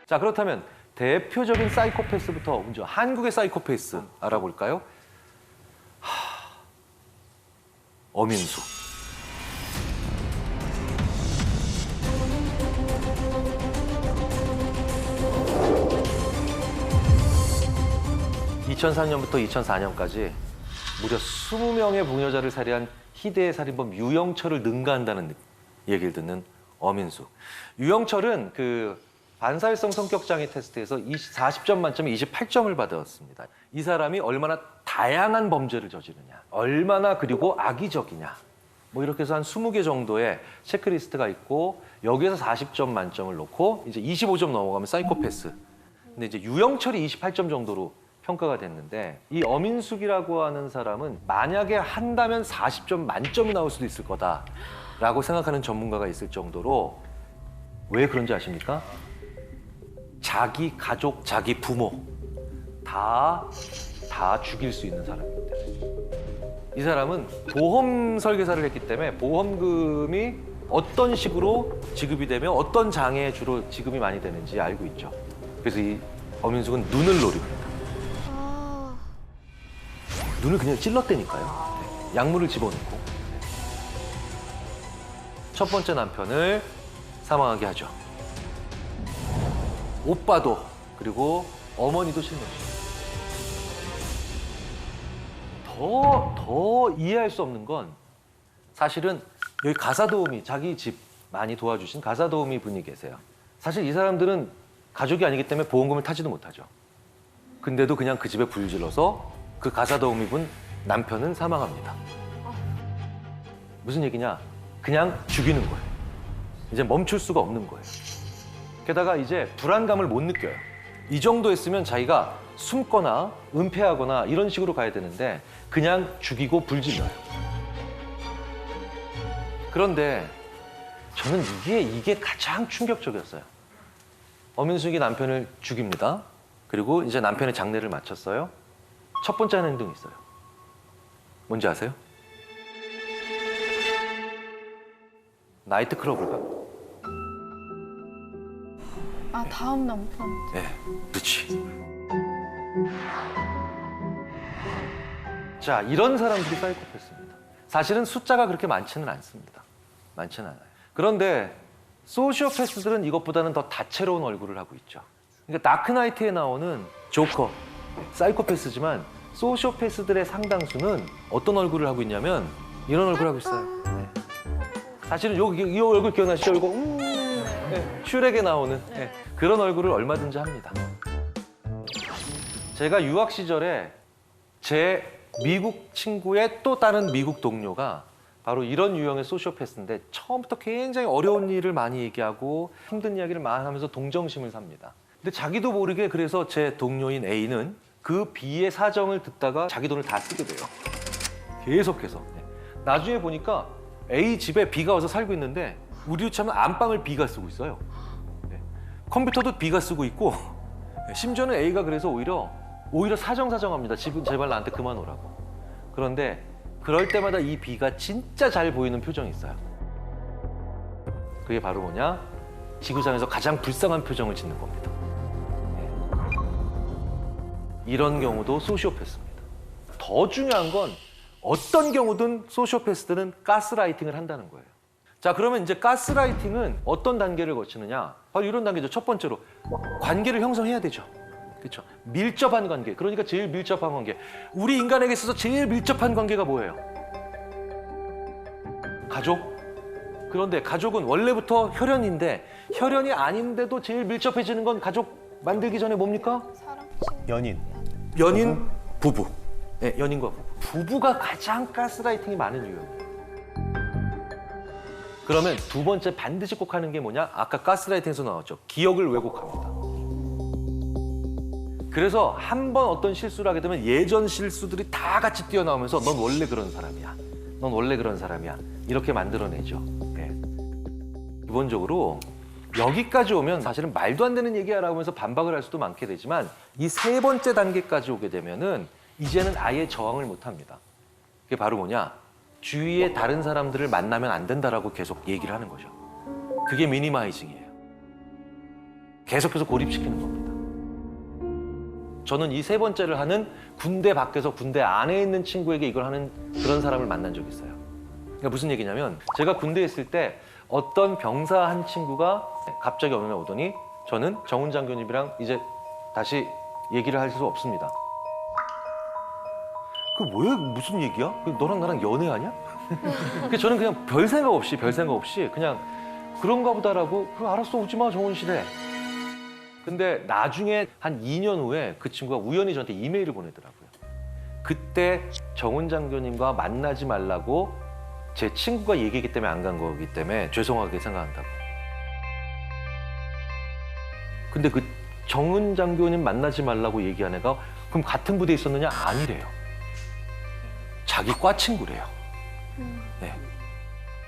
자, 그렇다면 대표적인 사이코패스부터 먼저 한국의 사이코패스 알아볼까요? 어민수. (2003년부터 2004년까지) 무려 20명의 부녀자를 살해한 희대의 살인범 유영철을 능가한다는 얘기를 듣는 어민수. 유영철은 그 반사회성 성격장애 테스트에서 40점 만점에 28점을 받았습니다. 이 사람이 얼마나 다양한 범죄를 저지르냐, 얼마나 그리고 악의적이냐, 뭐 이렇게 해서 한 20개 정도의 체크리스트가 있고 여기에서 40점 만점을 놓고 이제 25점 넘어가면 사이코패스. 근데 이제 유영철이 28점 정도로 평가가 됐는데 이 어민숙이라고 하는 사람은 만약에 한다면 40점 만점이 나올 수도 있을 거다라고 생각하는 전문가가 있을 정도로 왜 그런지 아십니까? 자기 가족, 자기 부모 다 죽일 수 있는 사람이기 때문에. 이 사람은 보험 설계사를 했기 때문에 보험금이 어떤 식으로 지급이 되면 어떤 장애에 주로 지급이 많이 되는지 알고 있죠. 그래서 이 어민숙은 눈을 노리고 합니다. 눈을 그냥 찔렀다니까요. 약물을 집어넣고. 첫 번째 남편을 사망하게 하죠. 오빠도 그리고 어머니도 실명시켜요. 더 이해할 수 없는 건 사실은 여기 가사도우미, 자기 집 많이 도와주신 가사도우미 분이 계세요. 사실 이 사람들은 가족이 아니기 때문에 보험금을 타지도 못하죠. 근데도 그냥 그 집에 불을 질러서 그 가사도우미 분 남편은 사망합니다. 무슨 얘기냐? 그냥 죽이는 거예요. 이제 멈출 수가 없는 거예요. 게다가 이제 불안감을 못 느껴요. 이 정도 했으면 자기가 숨거나 은폐하거나 이런 식으로 가야 되는데 그냥 죽이고 불질러요. 그런데 저는 이게 가장 충격적이었어요. 어민숙이 남편을 죽입니다. 그리고 이제 남편의 장례를 마쳤어요. 첫 번째 하는 행동이 있어요. 뭔지 아세요? 나이트클럽을 갑니다. 아, 다음 남편. 네, 그렇지. 자, 이런 사람들이 사이코패스입니다. 사실은 숫자가 그렇게 많지는 않습니다. 많지는 않아요. 그런데 소시오패스들은 이것보다는 더 다채로운 얼굴을 하고 있죠. 그러니까 다크나이트에 나오는 조커, 사이코패스지만 소시오패스들의 상당수는 어떤 얼굴을 하고 있냐면 이런 얼굴을 하고 있어요. 네. 사실은 이 얼굴 기억나시죠? 이거 네. 슈렉에 나오는 네. 그런 얼굴을 얼마든지 합니다. 제가 유학 시절에 제 미국 친구의 또 다른 미국 동료가 바로 이런 유형의 소시오패스인데 처음부터 굉장히 어려운 일을 많이 얘기하고 힘든 이야기를 많이 하면서 동정심을 삽니다. 근데 자기도 모르게 그래서 제 동료인 A는 그 B의 사정을 듣다가 자기 돈을 다 쓰게 돼요. 계속해서. 나중에 보니까 A 집에 B가 와서 살고 있는데 우리 치면 안방을 B가 쓰고 있어요. 컴퓨터도 B가 쓰고 있고 심지어는 A가 그래서 오히려 사정합니다. 집은 제발 나한테 그만 오라고. 그런데 그럴 때마다 이 B가 진짜 잘 보이는 표정이 있어요. 그게 바로 뭐냐? 지구상에서 가장 불쌍한 표정을 짓는 겁니다. 이런 경우도 소시오패스입니다. 더 중요한 건 어떤 경우든 소시오패스들은 가스라이팅을 한다는 거예요. 자, 그러면 이제 가스라이팅은 어떤 단계를 거치느냐? 바로 이런 단계죠. 첫 번째로 관계를 형성해야 되죠. 그렇죠? 밀접한 관계. 그러니까 제일 밀접한 관계. 우리 인간에게 있어서 제일 밀접한 관계가 뭐예요? 가족. 그런데 가족은 원래부터 혈연인데 혈연이 아닌데도 제일 밀접해지는 건 가족 만들기 전에 뭡니까? 연인. 연인, 부부. 네, 연인과 부부. 부부가 가장 가스라이팅이 많은 이유예요. 그러면 두 번째 반드시 꼭 하는 게 뭐냐? 아까 가스라이팅에서 나왔죠. 기억을 왜곡합니다. 그래서 한 번 어떤 실수를 하게 되면 예전 실수들이 다 같이 뛰어나오면서 넌 원래 그런 사람이야. 넌 원래 그런 사람이야. 이렇게 만들어내죠. 예. 기본적으로 여기까지 오면 사실은 말도 안 되는 얘기야라고 하면서 반박을 할 수도 많게 되지만 이 세 번째 단계까지 오게 되면은 이제는 아예 저항을 못 합니다. 그게 바로 뭐냐? 주위에 다른 사람들을 만나면 안 된다라고 계속 얘기를 하는 거죠. 그게 미니마이징이에요. 계속해서 고립시키는 겁니다. 저는 이 세 번째를 하는 군대 밖에서 군대 안에 있는 친구에게 이걸 하는 그런 사람을 만난 적이 있어요. 그러니까 무슨 얘기냐면 제가 군대에 있을 때 어떤 병사 한 친구가 갑자기 어느 날 오더니 저는 정훈 장교님이랑 이제 다시 얘기를 할 수 없습니다. 그 뭐야? 무슨 얘기야? 너랑 나랑 연애하냐? 그래서 저는 그냥 별 생각 없이 그냥 그런가 보다라고 그래 알았어 오지 마 정훈 씨래. 근데 나중에 한 2년 후에 그 친구가 우연히 저한테 이메일을 보내더라고요. 그때 정훈 장교님과 만나지 말라고 제 친구가 얘기했기 때문에 안 간 거기 때문에 죄송하게 생각한다고. 근데 그 정훈 장교님 만나지 말라고 얘기한 애가 그럼 같은 부대에 있었느냐? 아니래요. 자기 과 친구래요. 네.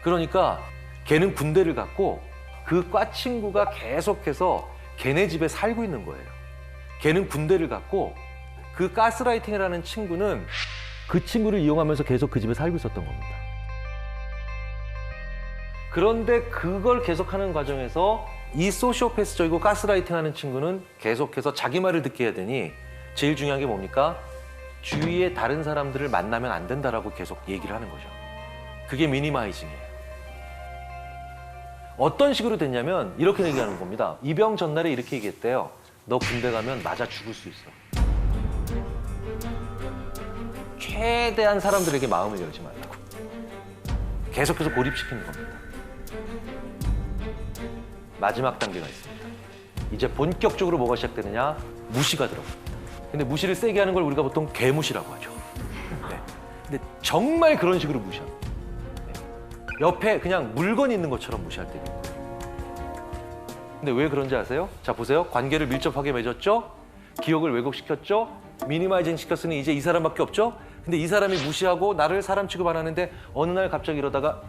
그러니까 걔는 군대를 갔고 그 과 친구가 계속해서 걔네 집에 살고 있는 거예요. 걔는 군대를 갔고 그 가스라이팅이라는 친구는 그 친구를 이용하면서 계속 그 집에 살고 있었던 겁니다. 그런데 그걸 계속하는 과정에서 이 소시오패스적이고 가스라이팅하는 친구는 계속해서 자기 말을 듣게 해야 되니 제일 중요한 게 뭡니까? 주위에 다른 사람들을 만나면 안 된다라고 계속 얘기를 하는 거죠. 그게 미니마이징이에요. 어떤 식으로 됐냐면 이렇게 얘기하는 겁니다. 입영 전날에 이렇게 얘기했대요. 너 군대 가면 맞아 죽을 수 있어. 최대한 사람들에게 마음을 열지 말라고. 계속해서 고립시키는 겁니다. 마지막 단계가 있습니다. 이제 본격적으로 뭐가 시작되느냐? 무시가 들어갑니다. 근데 무시를 세게 하는 걸 우리가 보통 개무시라고 하죠. 네. 근데 정말 그런 식으로 무시합니다. 네. 옆에 그냥 물건이 있는 것처럼 무시할 때도 있고요. 근데 왜 그런지 아세요? 자 보세요. 관계를 밀접하게 맺었죠? 기억을 왜곡시켰죠? 미니마이징 시켰으니 이제 이 사람밖에 없죠? 근데 이 사람이 무시하고 나를 사람 취급 안 하는데 어느 날 갑자기 이러다가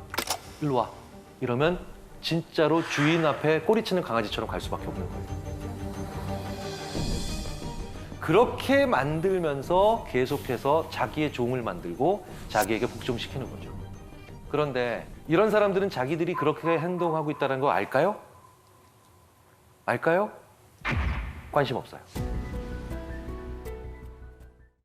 일로 와. 이러면 진짜로 주인 앞에 꼬리치는 강아지처럼 갈 수밖에 없는 거예요. 그렇게 만들면서 계속해서 자기의 종을 만들고 자기에게 복종시키는 거죠. 그런데 이런 사람들은 자기들이 그렇게 행동하고 있다는 거 알까요? 알까요? 관심 없어요.